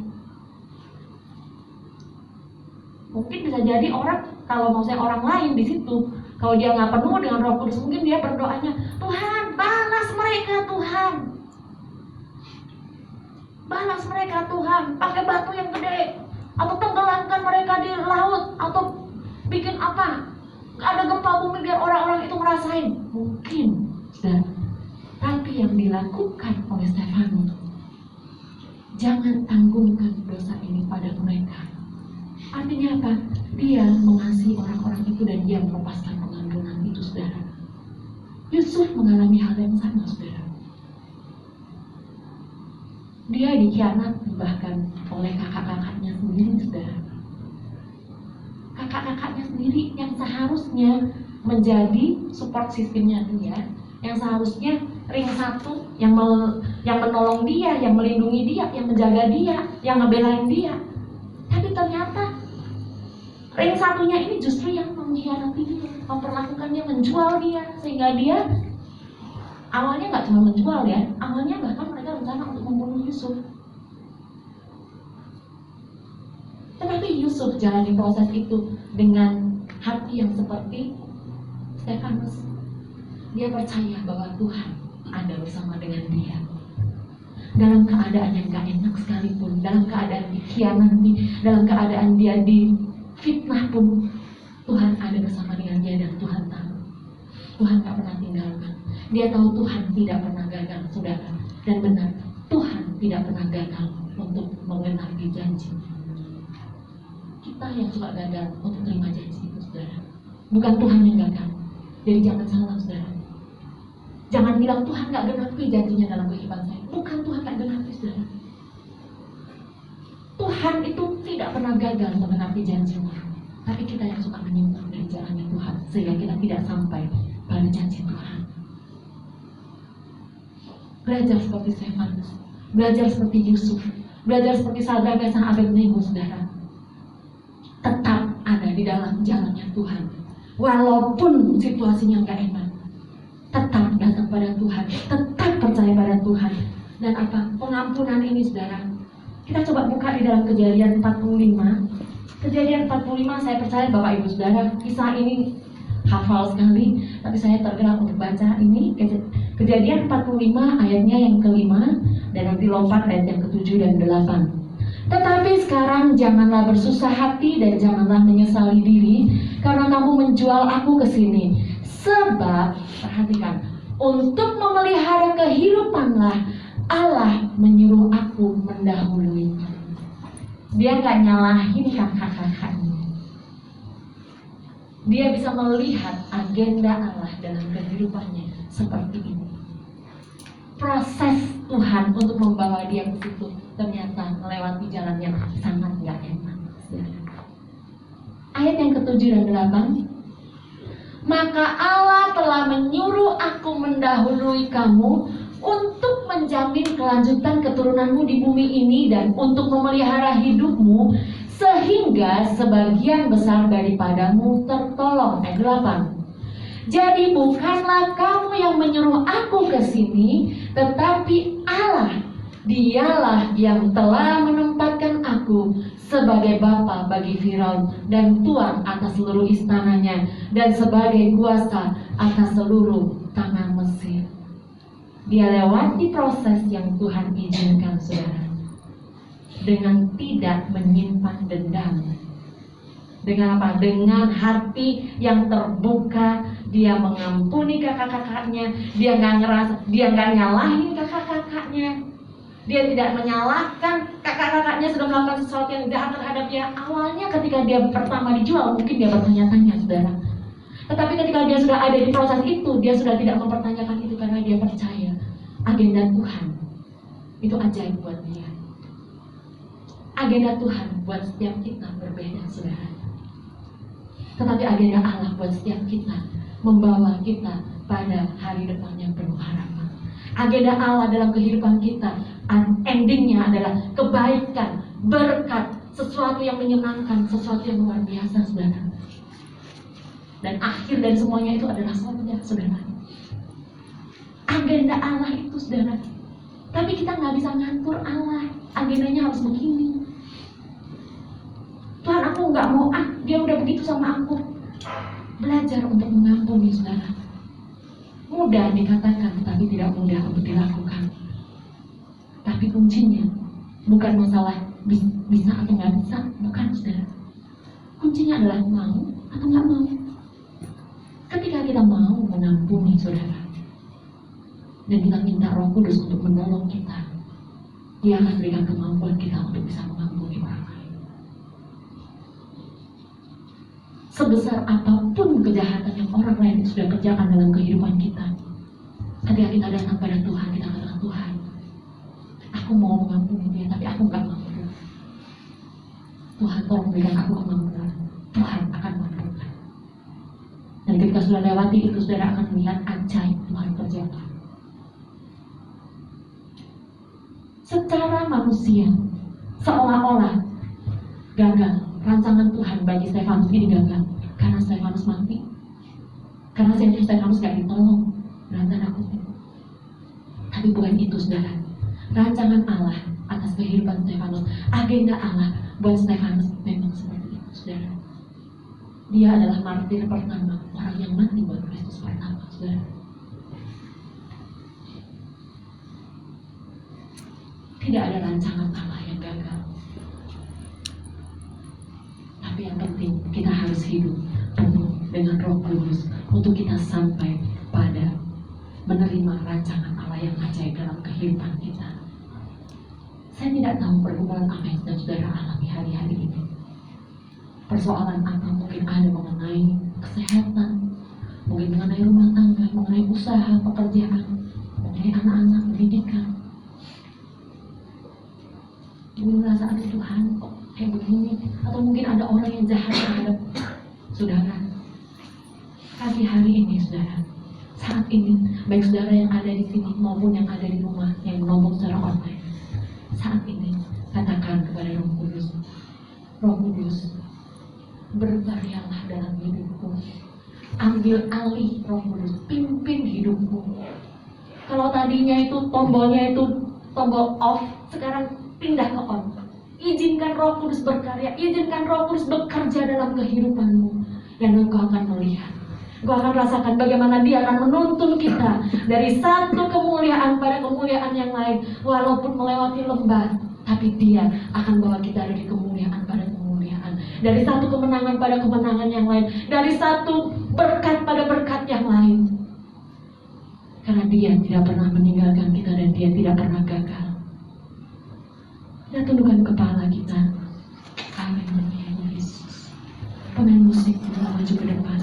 Mungkin bisa jadi orang, kalau mau saya orang lain di situ, kalau dia nggak penuh dengan Roh Kudus, mungkin dia berdoanya, Tuhan balas mereka, Tuhan balas mereka, Tuhan, pakai batu yang gede, atau tenggelamkan mereka di laut, atau bikin apa, ada gempa bumi biar orang-orang itu ngerasain. Mungkin, saudara. Tapi yang dilakukan oleh Stefanus, jangan tanggungkan dosa ini pada mereka. Artinya apa? Dia mengasihi orang-orang itu dan dia melepaskan pengampunan itu, saudara. Yusuf mengalami hal yang sama, saudara. Dia dikhianati bahkan oleh kakak-kakaknya sendiri, saudara. Kakak-kakaknya sendiri yang seharusnya menjadi support sistemnya dia, yang seharusnya ring satu, yang menolong dia, yang melindungi dia, yang menjaga dia, yang ngebelain dia. Tapi ternyata ring satunya ini justru yang mengkhianati dia, memperlakukannya, menjual dia, sehingga dia awalnya nggak cuma menjual ya, awalnya bahkan mereka rencana untuk membunuh Yusuf. Tetapi Yusuf jalani proses itu dengan hati yang seperti Stefanus. Dia percaya bahwa Tuhan ada bersama dengan dia. Dalam keadaan yang gak enak sekalipun, dalam keadaan dikhianati, dalam keadaan dia difitnah pun, Tuhan ada bersama dengan dia dan Tuhan tahu. Tuhan gak pernah tinggalkan. Dia tahu Tuhan tidak pernah gagal, saudara. Dan benar, Tuhan tidak pernah gagal untuk mengenapi janji. Kita yang suka gagal untuk terima janji itu, saudara. Bukan Tuhan yang gagal. Jadi jangan salah, saudara. Jangan bilang Tuhan gak genapi janjinya dalam kehidupan saya. Bukan Tuhan gak genapi, saudara. Tuhan itu tidak pernah gagal mengenapi janjinya. Tapi kita yang suka menyimpang dari jalannya Tuhan, sehingga kita tidak sampai pada janji Tuhan. Belajar seperti Stefanus, belajar seperti Yusuf, belajar seperti Sadrak, Mesak, Abednego, saudara. Tetap ada di dalam jalannya Tuhan. Walaupun situasinya gak enak, tetap datang pada Tuhan, tetap percaya pada Tuhan. Dan apa? Pengampunan ini, saudara, Kita coba buka di dalam Kejadian 45. Kejadian 45, saya percaya Bapak Ibu Saudara kisah ini hafal sekali, tapi saya tergerak untuk baca ini. Kejadian 45 ayatnya yang kelima, dan nanti lompat ayat yang ke-7 dan 8. Tetapi sekarang janganlah bersusah hati dan janganlah menyesali diri karena kamu menjual aku ke sini. Sebab, perhatikan, untuk memelihara kehidupanlah Allah menyuruh aku mendahului. Dia gak nyalahin kakak-kakaknya. Dia bisa melihat agenda Allah dalam kehidupannya seperti ini. Proses Tuhan untuk membawa dia ke situ ternyata melewati jalan yang sangat gak enak. Ayat yang ke-7 dan 8. Maka Allah telah menyuruh aku mendahului kamu untuk menjamin kelanjutan keturunanmu di bumi ini dan untuk memelihara hidupmu sehingga sebagian besar daripadamu tertolong. Ayat 8. Jadi bukanlah kamu yang menyuruh aku ke sini, tetapi Allah, dialah yang telah menempatkan aku sebagai bapa bagi Firaun dan tuan atas seluruh istananya dan sebagai kuasa atas seluruh tanah Mesir. Dia lewati proses yang Tuhan izinkan, saudara, dengan tidak menyimpan dendam. Dengan apa? Dengan hati yang terbuka. Dia mengampuni kakak-kakaknya. Dia nggak nyalahin kakak-kakaknya. Dia tidak menyalahkan kakak-kakaknya sudah melakukan sesuatu yang jahat terhadap dia. Awalnya ketika dia pertama dijual, mungkin dia bertanya-tanya, saudara. Tetapi ketika dia sudah ada di proses itu, dia sudah tidak mempertanyakan itu karena dia percaya agenda Tuhan itu ajaib buat dia. Agenda Tuhan buat setiap kita berbeda, saudara. Tetapi agenda Allah buat setiap kita membawa kita pada hari depan yang penuh harapan. Agenda Allah dalam kehidupan kita, endingnya adalah kebaikan, berkat, sesuatu yang menyenangkan, sesuatu yang luar biasa, saudara. Dan akhir dari semuanya itu adalah surga, saudara. Agenda Allah itu, saudara. Tapi kita nggak bisa ngatur Allah. Agendanya harus begini. Tuhan, aku nggak mau, dia udah begitu sama aku. Belajar untuk mengampuni, saudara. Mudah dikatakan, tapi tidak mudah untuk dilakukan. Tapi kuncinya bukan masalah bisa atau nggak bisa, bukan, saudara. Kuncinya adalah mau atau nggak mau. Ketika kita mau mengampuni, saudara, dan kita minta Roh Kudus untuk menolong kita, Dia akan berikan kemampuan kita untuk bisa mengampuni orang lain. Sebesar apapun kejahatan yang orang lain sudah kerjakan dalam kehidupan kita, ketika kita datang pada Tuhan, kita katakan, Tuhan, aku mau mengampuni dia, tapi aku nggak mampu. Tuhan, tolong berikan aku kemampuan. Tuhan akan mampukan. Dan ketika sudah lewati itu, saudara akan melihat ajaib Tuhan kerjakan. Secara manusia, seolah-olah gagal. Rancangan Tuhan bagi Stefanus ini gagal karena Stefanus mati. Karena Stefanus gak ditolong dalam tanda kutip. Tapi bukan itu, saudara. Rancangan Allah atas kehidupan Stefanus, agenda Allah buat Stefanus memang seperti itu, saudara. Dia adalah martir pertama, orang yang mati buat Kristus pertama, saudara. Tidak ada rancangan Allah yang gagal. Tapi yang penting kita harus hidup penuh dengan Roh Kudus untuk kita sampai pada menerima rancangan Allah yang ajaib dalam kehidupan kita. Saya tidak tahu pergumulan apa yang sedang saudara alami hari-hari ini. Persoalan apa mungkin ada mengenai kesehatan, mungkin mengenai rumah tangga, mengenai usaha, pekerjaan, mengenai anak-anak, pendidikan. Mungkin merasa ada Tuhan kok kayak begini, atau mungkin ada orang yang jahat terhadap saudara. Pagi hari ini, saudara, saat ini, baik saudara yang ada di sini maupun yang ada di rumah yang menonton secara online, saat ini katakan kepada Roh Kudus, Roh Kudus, berkaryalah dalam hidupku. Ambil alih, Roh Kudus, pimpin hidupku. Kalau tadinya itu tombolnya itu tombol off, sekarang pindah ke on. Izinkan Roh Kudus berkarya, izinkan Roh Kudus bekerja dalam kehidupanmu, dan engkau akan melihat, engkau akan rasakan bagaimana Dia akan menuntun kita dari satu kemuliaan pada kemuliaan yang lain. Walaupun melewati lembah, tapi Dia akan bawa kita dari kemuliaan pada kemuliaan, dari satu kemenangan pada kemenangan yang lain, dari satu berkat pada berkat yang lain. Karena Dia tidak pernah meninggalkan kita dan Dia tidak pernah gagal. Kita tundukkan kepala kita. Haleluya Yesus. Pemain musik kita maju ke depan.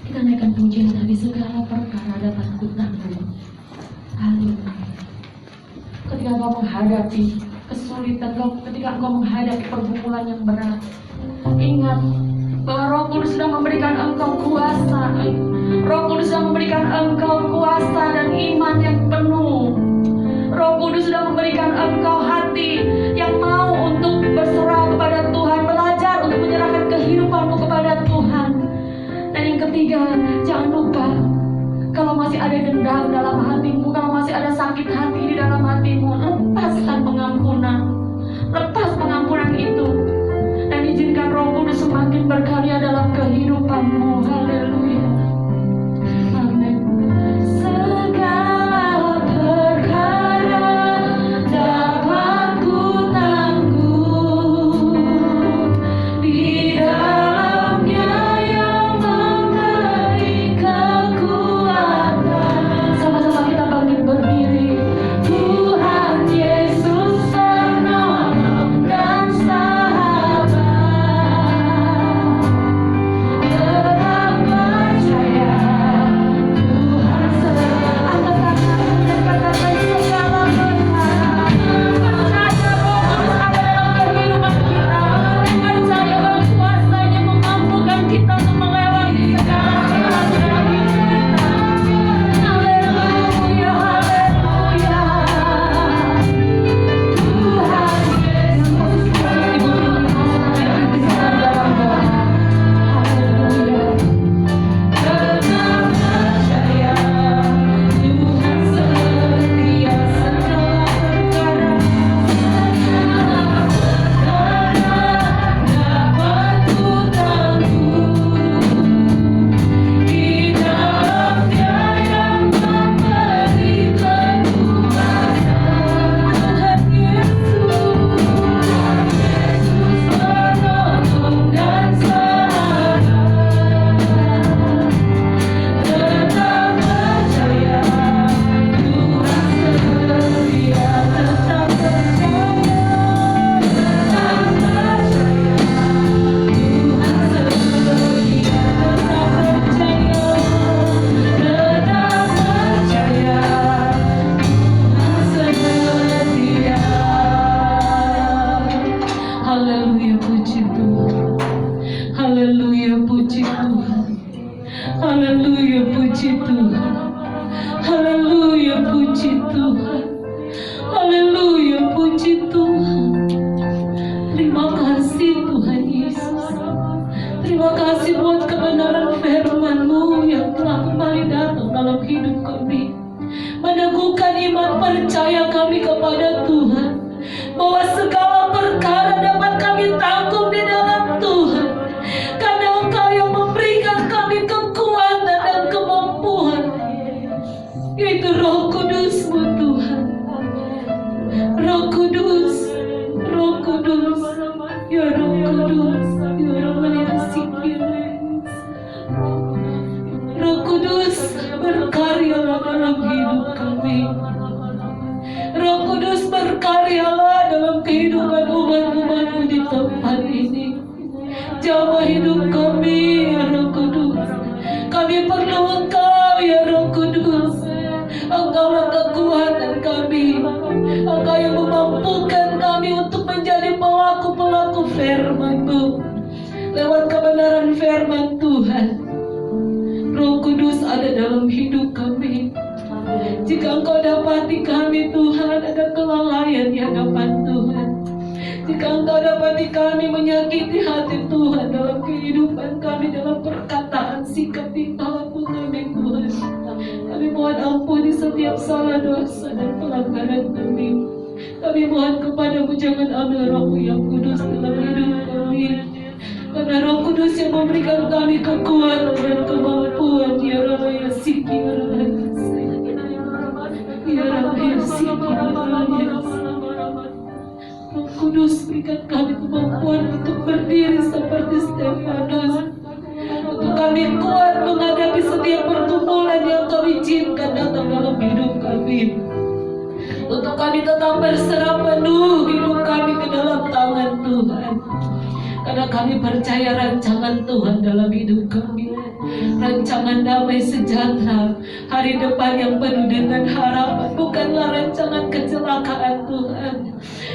Kita naikkan pujian tadi, segala perkara dapat ku tanggung. Haleluya. Ketika engkau menghadapi kesulitan, ketika engkau menghadapi pergumulan yang berat, ingat bahwa Roh Kudus sudah memberikan engkau kuasa. Roh Kudus sudah memberikan engkau kuasa dan iman yang penuh. Roh Kudus sudah memberikan engkau hati yang mau untuk berserah kepada Tuhan, belajar untuk menyerahkan kehidupanmu kepada Tuhan. Dan yang ketiga, jangan lupa, kalau masih ada dendam dalam hatimu, kalau masih ada sakit hati di dalam hatimu, lepaskan pengampunan. Lepas pengampunan itu. Dan izinkan Roh Kudus semakin berkarya dalam kehidupanmu. Haleluya. Amin. Segala perkara dapat ku tanggung di dalam-Nya yang memberi kekuatan. Sama-sama kita bangkit berdiri. Tuhan Yesus penolong dan sahabat. Tetap percaya Tuhan angkat tangan dan katakan segala perkara. Percaya Roh Kudus ada dalam kehidupan kita. Percaya bahwa kuasa-Nya memampukan kita untuk melewati segala perkara hidup kita. Haleluya, haleluya. Tuhan Yesus, Ibu kita bisa dalam doa. Haleluya. Tetap percaya Tuhan setia segala perkara. Dapat ku tanggung di dalam-Nya yang memberi kekuatan. Tuhan Yesus penolong dan sahabat. Tetap percaya Tuhan setia, tetap percaya, tetap percaya Tuhan setia, tetap percaya, tetap percaya Tuhan setia. Haleluya, puji Tuhan. Haleluya, puji Tuhan. Haleluya, puji Tuhan. Haleluya, puji Tuhan. Haleluya, puji Tuhan. Terima kasih Tuhan Yesus. Terima kasih buat kebenaran firman-Mu yang telah kembali datang dalam hidup kami, meneguhkan iman percaya kami kepada Tuhan, bahwa segala perkara dapat kami tanggung di dalam Tuhan, karena Engkau yang memberikan kami kekuatan dan kemampuan, yaitu Roh Kudus-Mu Tuhan. Roh Kudus, Roh Kudus, ya Roh Kudus, ya Roh Kudus, Roh Kudus berkaryalah dalam hidup kami. Roh Kudus berkaryalah dalam kehidupan umat-umat-Mu di tempat ini. Jamah hidup kami, ya Roh Kudus. Kami perlu Engkau, ya Roh Kudus. Engkaulah kekuatan kami. Engkau yang memampukan kami untuk menjadi pelaku-pelaku firman-Mu lewat kebenaran firman Tuhan. Roh Kudus ada dalam hidup kami. Jika Engkau dapati kami Tuhan ada kelalaian di hadapan Tuhan, jika Engkau dapati kami menyakiti hati Tuhan dalam kehidupan kami, dalam perkataan, sikap, tingkah laku kami Tuhan, kami mohon ampuni setiap salah, dosa dan pelanggaran kami. Kami mohon kepadamu, jangan ambil Roh-Mu yang kudus dalam hidup kami. Karena Roh Kudus yang memberikan kami kekuatan dan kemampuan. Ya Rabbi ya Siki ya Rabbi ya Rabbi ya Siki ya Rabbi ya Siki. Roh Kudus berikan kami kemampuan untuk berdiri seperti Stefanus, untuk kami kuat menghadapi setiap pergumulan yang kami izinkan datang dalam hidup kami, untuk kami tetap berserah penuh hidup kami ke dalam tangan Tuhan. Karena kami percaya rancangan Tuhan dalam hidup kami, rancangan damai sejahtera, hari depan yang penuh dengan harapan, bukanlah rancangan kecelakaan Tuhan.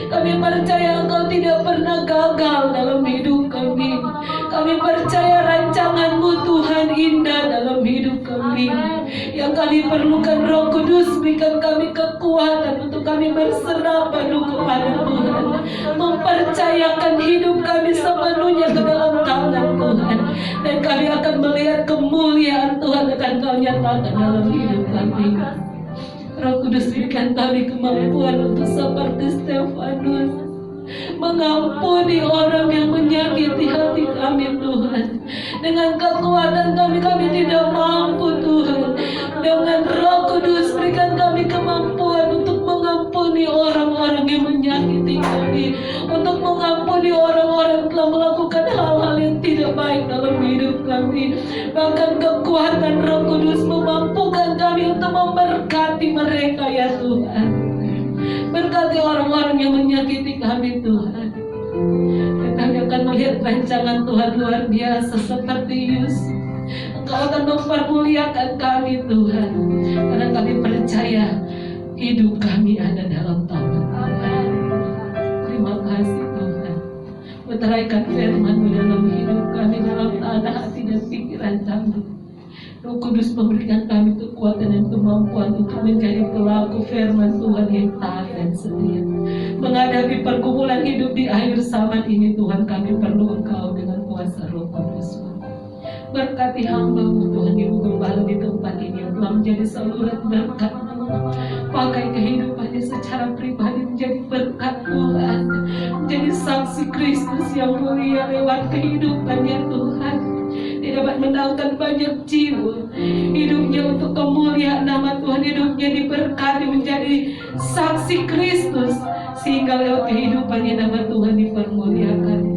Kami percaya Engkau tidak pernah gagal dalam hidup kami. Kami percaya rancangan-Mu Tuhan indah dalam hidup kami. Yang kami perlukan Roh Kudus, berikan kami kekuatan untuk kami berserah penuh kepada Tuhan, mempercayakan hidup kami sepenuhnya ke dalam tangan Tuhan, dan kami akan melihat kemuliaan Tuhan akan Kau nyatakan dalam hidup kami. Roh Kudus berikan kami kemampuan untuk seperti Stefanus, mengampuni orang yang menyakiti hati kami Tuhan. Dengan kekuatan kami tidak mampu Tuhan. Dengan Roh Kudus berikan kami kemampuan untuk mengampuni orang-orang yang menyakiti kami, untuk mengampuni orang-orang yang telah melakukan hal-hal yang tidak baik dalam hidup kami. Bahkan kekuatan Roh Kudus memampukan kami untuk memberkati mereka ya Tuhan. Berkati orang-orang yang menyakiti kami Tuhan. Dan kami akan melihat rancangan Tuhan luar biasa seperti Yusuf. Engkau akan mempermuliakan kami Tuhan, karena kami percaya hidup kami ada dalam tangan Tuhan. Terima kasih Tuhan. Meteraikan firman-Mu dalam hidup kami, dalam tanah hati dan pikiran kami. Roh Kudus memberikan kami kekuatan dan kemampuan untuk menjadi pelaku firman Tuhan yang taat dan setia. Menghadapi pergumulan hidup di akhir zaman ini Tuhan, kami perlu Engkau dengan kuasa Roh Kudus. Berkati hamba-Mu Tuhan, Ibu Gembala di tempat ini yang telah menjadi saluran berkat. Pakai kehidupannya secara pribadi menjadi berkat Tuhan, menjadi saksi Kristus yang mulia lewat kehidupannya Tuhan. Dia dapat menangkan banyak jiwa, hidupnya untuk kemuliaan nama Tuhan, hidupnya diberkati menjadi saksi Kristus, sehingga lewat kehidupannya nama Tuhan dipermuliakan.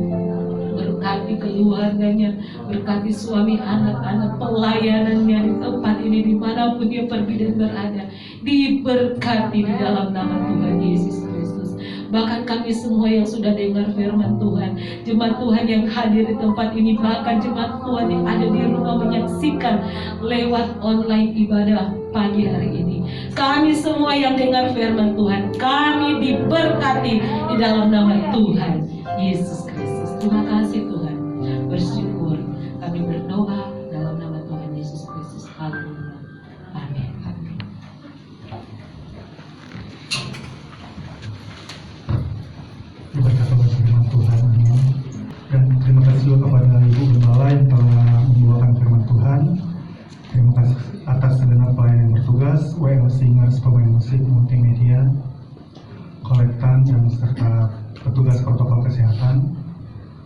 Berkati keluarganya, berkati suami, anak-anak, pelayanannya di tempat ini, dimanapun dia pergi dan berada, diberkati di dalam nama Tuhan Yesus Kristus. Bahkan kami semua yang sudah dengar firman Tuhan, jemaat Tuhan yang hadir di tempat ini, bahkan jemaat Tuhan yang ada di rumah menyaksikan lewat online ibadah pagi hari ini, kami semua yang dengar firman Tuhan, kami diberkati di dalam nama Tuhan Yesus Kristus. Terima kasih Tuhan, bersyukur kami berdoa dalam nama Tuhan Yesus Kristus. Haleluya. Amin. Berkata firman Tuhan, dan terima kasih juga kepada Ibu Gembala yang telah membawakan firman Tuhan. Terima kasih atas segenap pelayan yang bertugas, WL Singers, pemain musik, multimedia, kolektan, dan serta petugas protokol kesehatan,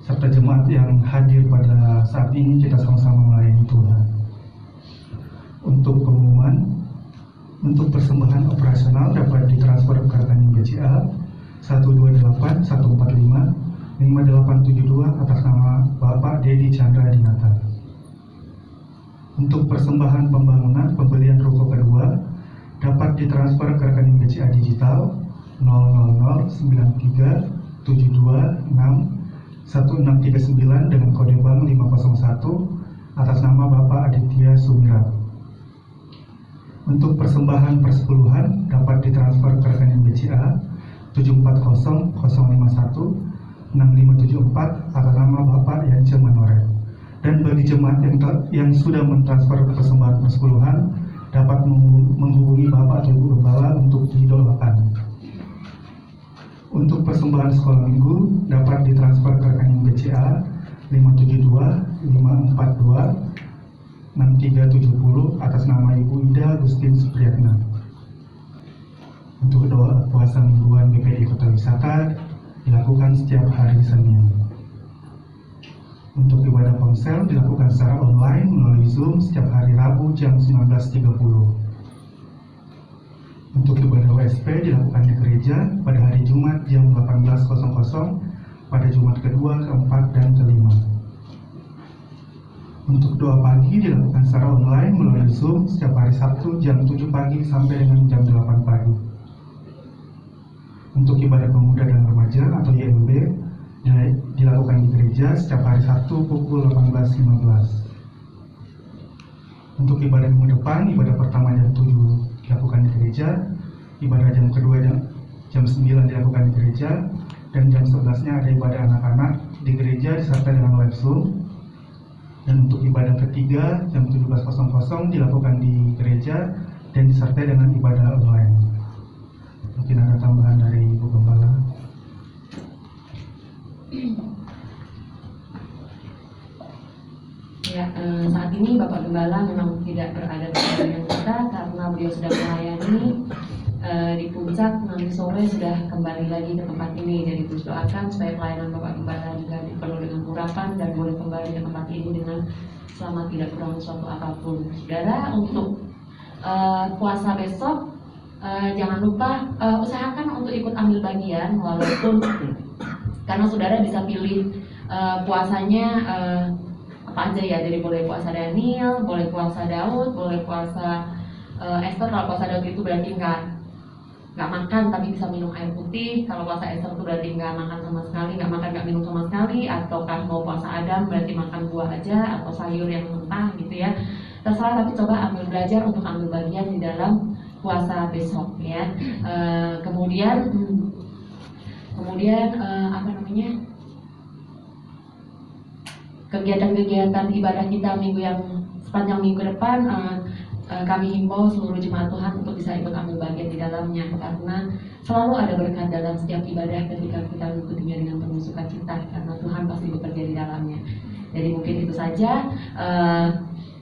serta jemaat yang hadir pada saat ini. Kita sama-sama melayani Tuhan. Untuk pengumuman, untuk persembahan operasional dapat ditransfer ke rekening BCA 128-145-5872 atas nama Bapak Dedi Chandra Dinata. Untuk persembahan pembangunan pembelian ruko kedua dapat ditransfer ke rekening BCA digital 000-9372-61639 dengan kode bank 501 atas nama Bapak Aditya Sumirat. Untuk persembahan persepuluhan dapat ditransfer ke rekening BCA 7400516574 atas nama Bapak Yance Manoret. Dan bagi jemaat yang sudah mentransfer persembahan persepuluhan dapat menghubungi Bapak atau Ibu Gembala untuk didoakan. Untuk persembahan sekolah minggu dapat ditransfer ke rekening BCA 572-542-6370 atas nama Ibu Ida Agustin Supriyatna. Untuk doa puasa mingguan BPD Kota Wisata dilakukan setiap hari Senin. Untuk ibadah ponsel dilakukan secara online melalui Zoom setiap hari Rabu jam 19.30. Untuk ibadah WSP dilakukan di gereja pada hari Jumat jam 18.00 pada Jumat kedua, keempat, dan kelima. Untuk doa pagi dilakukan secara online melalui Zoom setiap hari Sabtu jam 7 pagi sampai dengan jam 8 pagi. Untuk ibadah pemuda dan remaja atau YMB dilakukan di gereja setiap hari Sabtu pukul 18.15. Untuk ibadah minggu depan, ibadah pertama jam 7 dilakukan di gereja, ibadah jam kedua jam 9 dilakukan di gereja, dan jam 11-nya ada ibadah anak-anak di gereja disertai dengan live Zoom. Dan untuk ibadah ketiga jam 17.00 dilakukan di gereja dan disertai dengan ibadah online. Mungkin ada tambahan dari Ibu Gembala. Ya, saat ini Bapak Gembala memang tidak berada dengan kita karena beliau sudah melayani di puncak. Nanti sore sudah kembali lagi ke tempat ini. Jadi terus doakan supaya pelayanan Bapak Gembala juga penuh dengan urapan dan boleh kembali ke tempat ini dengan selamat, tidak kurang suatu apapun. Saudara, untuk puasa besok jangan lupa usahakan untuk ikut ambil bagian, walaupun karena saudara bisa pilih puasanya apa aja ya. Jadi boleh puasa Daniel, boleh puasa Daud, boleh puasa Esther. Kalau puasa Daud itu berarti nggak makan tapi bisa minum air putih. Kalau puasa Esther itu berarti nggak makan sama sekali, nggak makan nggak minum sama sekali. Ataukah mau puasa Adam berarti makan buah aja atau sayur yang mentah gitu ya. Terserah, tapi coba belajar untuk ambil bagian di dalam puasa besok ya. Kemudian apa namanya, kegiatan-kegiatan ibadah kita sepanjang minggu depan, kami himbau seluruh jemaat Tuhan untuk bisa ikut ambil bagian di dalamnya, karena selalu ada berkat dalam setiap ibadah ketika kita mengikutinya dengan penuh sukacita, karena Tuhan pasti bekerja di dalamnya. Jadi mungkin itu saja.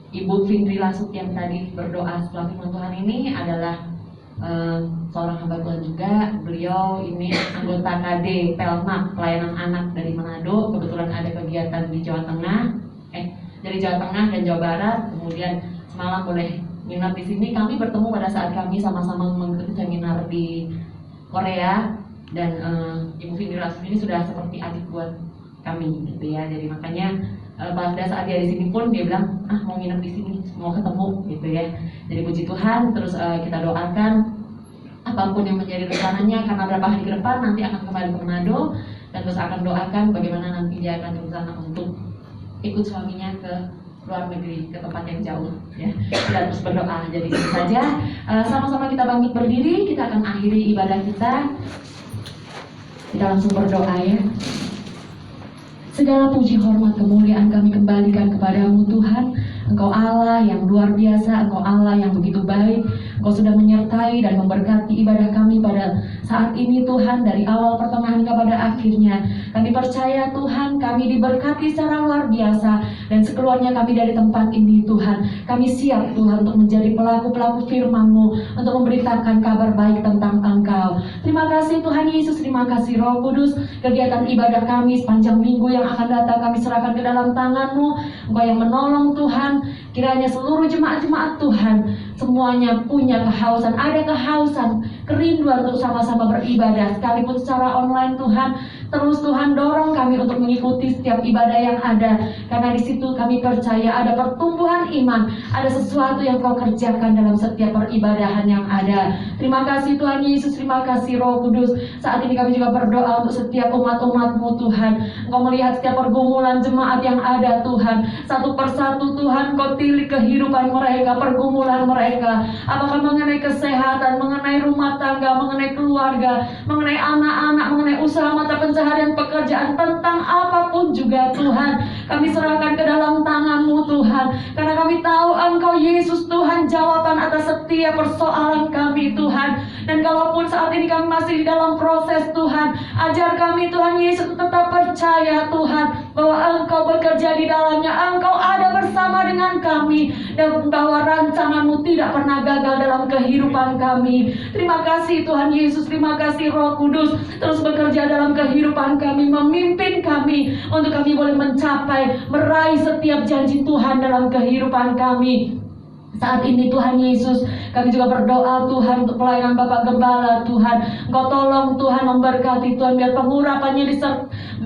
Ibu Findri Lasut yang tadi berdoa setelah firman Tuhan ini adalah seorang hamba Tuhan juga. Beliau ini anggota KD Pelmak, pelayanan anak dari Manado. Kebetulan ada kegiatan di Jawa Tengah, dari Jawa Tengah dan Jawa Barat. Kemudian semalam boleh nginap di sini. Kami bertemu pada saat kami sama-sama mengikuti seminar di Korea, dan Ibu Findri Lasut ini sudah seperti adik buat kami gitu ya. Jadi makanya pada saat dia di sini pun dia bilang mau nginep di sini, mau ketemu gitu ya. Jadi puji Tuhan. Terus kita doakan apapun yang menjadi rencananya, karena berapa hari ke depan nanti akan kembali ke Manado, dan terus akan doakan bagaimana nanti dia akan berencana untuk ikut suaminya ke luar negeri, ke tempat yang jauh ya. Kita terus berdoa. Jadi itu saja. Sama-sama kita bangkit berdiri, kita akan akhiri ibadah kita. Kita langsung berdoa ya. Segala puji, hormat, kemuliaan kami kembalikan kepadamu Tuhan. Engkau Allah yang luar biasa, Engkau Allah yang begitu baik. Engkau sudah menyertai dan memberkati ibadah kami pada saat ini Tuhan, dari awal pertengahan hingga pada akhirnya. Kami percaya Tuhan, kami diberkati secara luar biasa, dan sekeluarnya kami dari tempat ini Tuhan, kami siap Tuhan untuk menjadi pelaku-pelaku firman-Mu, untuk memberitakan kabar baik tentang Engkau. Terima kasih Tuhan Yesus, terima kasih Roh Kudus. Kegiatan ibadah kami sepanjang minggu yang akan datang kami serahkan ke dalam tangan-Mu. Engkau yang menolong Tuhan. Kiranya seluruh jemaat-jemaat Tuhan semuanya punya kehausan, ada kehausan, kerinduan untuk sama-sama beribadah, sekalipun secara online Tuhan. Terus Tuhan dorong kami untuk mengikuti setiap ibadah yang ada, karena di situ kami percaya ada pertumbuhan iman, ada sesuatu yang Kau kerjakan dalam setiap peribadahan yang ada. Terima kasih Tuhan Yesus, terima kasih Roh Kudus. Saat ini kami juga berdoa untuk setiap umat-umat-Mu Tuhan. Engkau melihat setiap pergumulan jemaat yang ada Tuhan, satu persatu Tuhan Kau tilik kehidupan mereka, pergumulan mereka, apakah mengenai kesehatan, mengenai rumah tangga, mengenai keluarga, mengenai anak-anak, mengenai usaha mata pencaharian, pekerjaan, tentang apapun juga Tuhan, kami serahkan ke dalam tangan-Mu Tuhan, karena kami tahu Engkau Yesus Tuhan jawaban atas setiap persoalan kami Tuhan. Dan kalaupun saat ini kami masih di dalam proses Tuhan, ajar kami Tuhan Yesus tetap percaya percaya Tuhan bahwa Engkau bekerja di dalamnya, Engkau ada bersama dengan kami, dan bahwa rancangan-Mu tidak pernah gagal dalam kehidupan kami. Terima kasih Tuhan Yesus, terima kasih Roh Kudus terus bekerja dalam kehidupan kami, memimpin kami untuk kami boleh mencapai, meraih setiap janji Tuhan dalam kehidupan kami. Saat ini Tuhan Yesus, kami juga berdoa Tuhan untuk pelayanan Bapak Gembala Tuhan. Engkau tolong Tuhan memberkati Tuhan, biar pengurapannya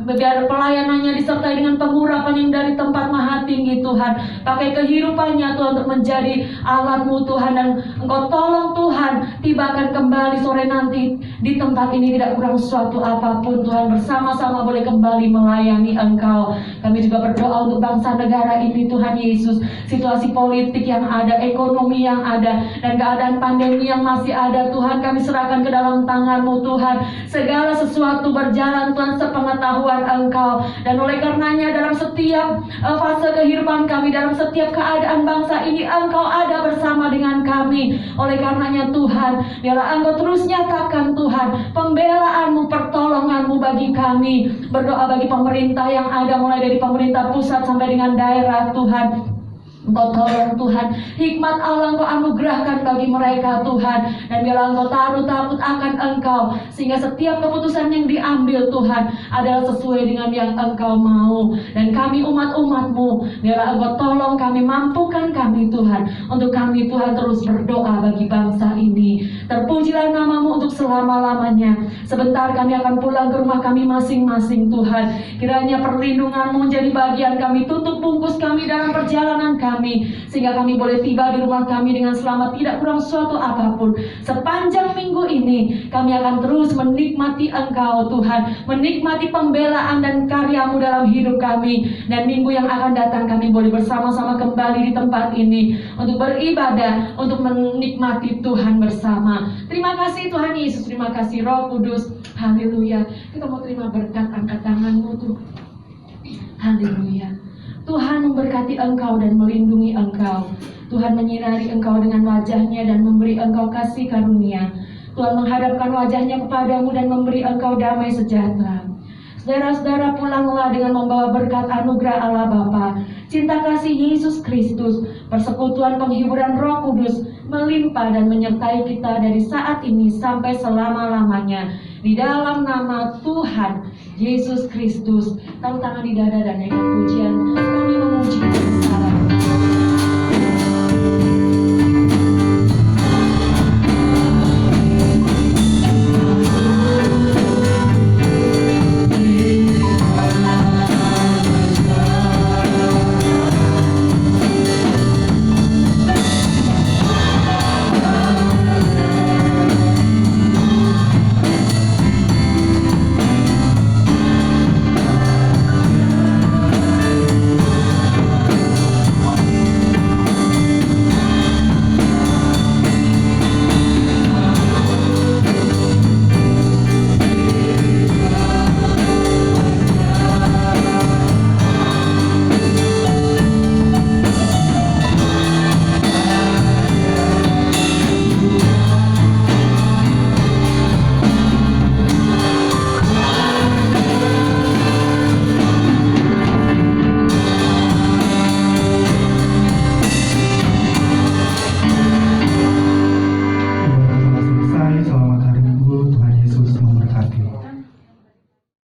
biar pelayanannya disertai dengan pengurapan yang dari tempat Maha Tinggi Tuhan. Pakai kehidupannya Tuhan untuk menjadi alat-Mu Tuhan, dan Engkau tolong Tuhan tibakan kembali sore nanti di tempat ini tidak kurang suatu apapun Tuhan, bersama-sama boleh kembali melayani Engkau. Kami juga berdoa untuk bangsa negara ini Tuhan Yesus, situasi politik yang ada, ekonomi yang ada, dan keadaan pandemi yang masih ada Tuhan, kami serahkan ke dalam tangan-Mu Tuhan. Segala sesuatu berjalan Tuhan sepengetahuan Engkau, dan oleh karenanya dalam setiap fase kehidupan kami, dalam setiap keadaan bangsa ini Engkau ada bersama dengan kami. Oleh karenanya Tuhan, biarlah Engkau terus nyatakan Tuhan pembelaan-Mu, pertolongan-Mu bagi kami. Berdoa bagi pemerintah yang ada, mulai dari pemerintah pusat sampai dengan daerah Tuhan. Engkau tolong Tuhan, hikmat Allah Engkau anugerahkan bagi mereka Tuhan, dan biarlah Engkau taruh takut akan Engkau, sehingga setiap keputusan yang diambil Tuhan adalah sesuai dengan yang Engkau mau. Dan kami umat-umat-Mu, biarlah Engkau tolong kami, mampukan kami Tuhan, untuk kami Tuhan terus berdoa bagi bangsa ini. Terpujilah nama-Mu untuk selama-lamanya. Sebentar kami akan pulang ke rumah kami masing-masing Tuhan. Kiranya perlindungan-Mu menjadi bagian kami, tutup bungkus kami dalam perjalanan kami, sehingga kami boleh tiba di rumah kami dengan selamat, tidak kurang suatu apapun. Sepanjang minggu ini kami akan terus menikmati Engkau Tuhan, menikmati pembelaan dan karya-Mu dalam hidup kami. Dan minggu yang akan datang kami boleh bersama-sama kembali di tempat ini untuk beribadah, untuk menikmati Tuhan bersama. Terima kasih Tuhan Yesus, terima kasih Roh Kudus. Haleluya. Kita mau terima berkat, angkat tangan-Mu Tuhan. Haleluya. Tuhan memberkati engkau dan melindungi engkau. Tuhan menyinari engkau dengan wajah-Nya dan memberi engkau kasih karunia. Tuhan menghadapkan wajah-Nya kepadamu dan memberi engkau damai sejahtera. Saudara-saudara, pulanglah dengan membawa berkat anugerah Allah Bapa, cinta kasih Yesus Kristus, persekutuan penghiburan Roh Kudus melimpah dan menyertai kita dari saat ini sampai selama-lamanya. Di dalam nama Tuhan Yesus Kristus, taruh tangan di dada dan naikkan pujian. Kami memuji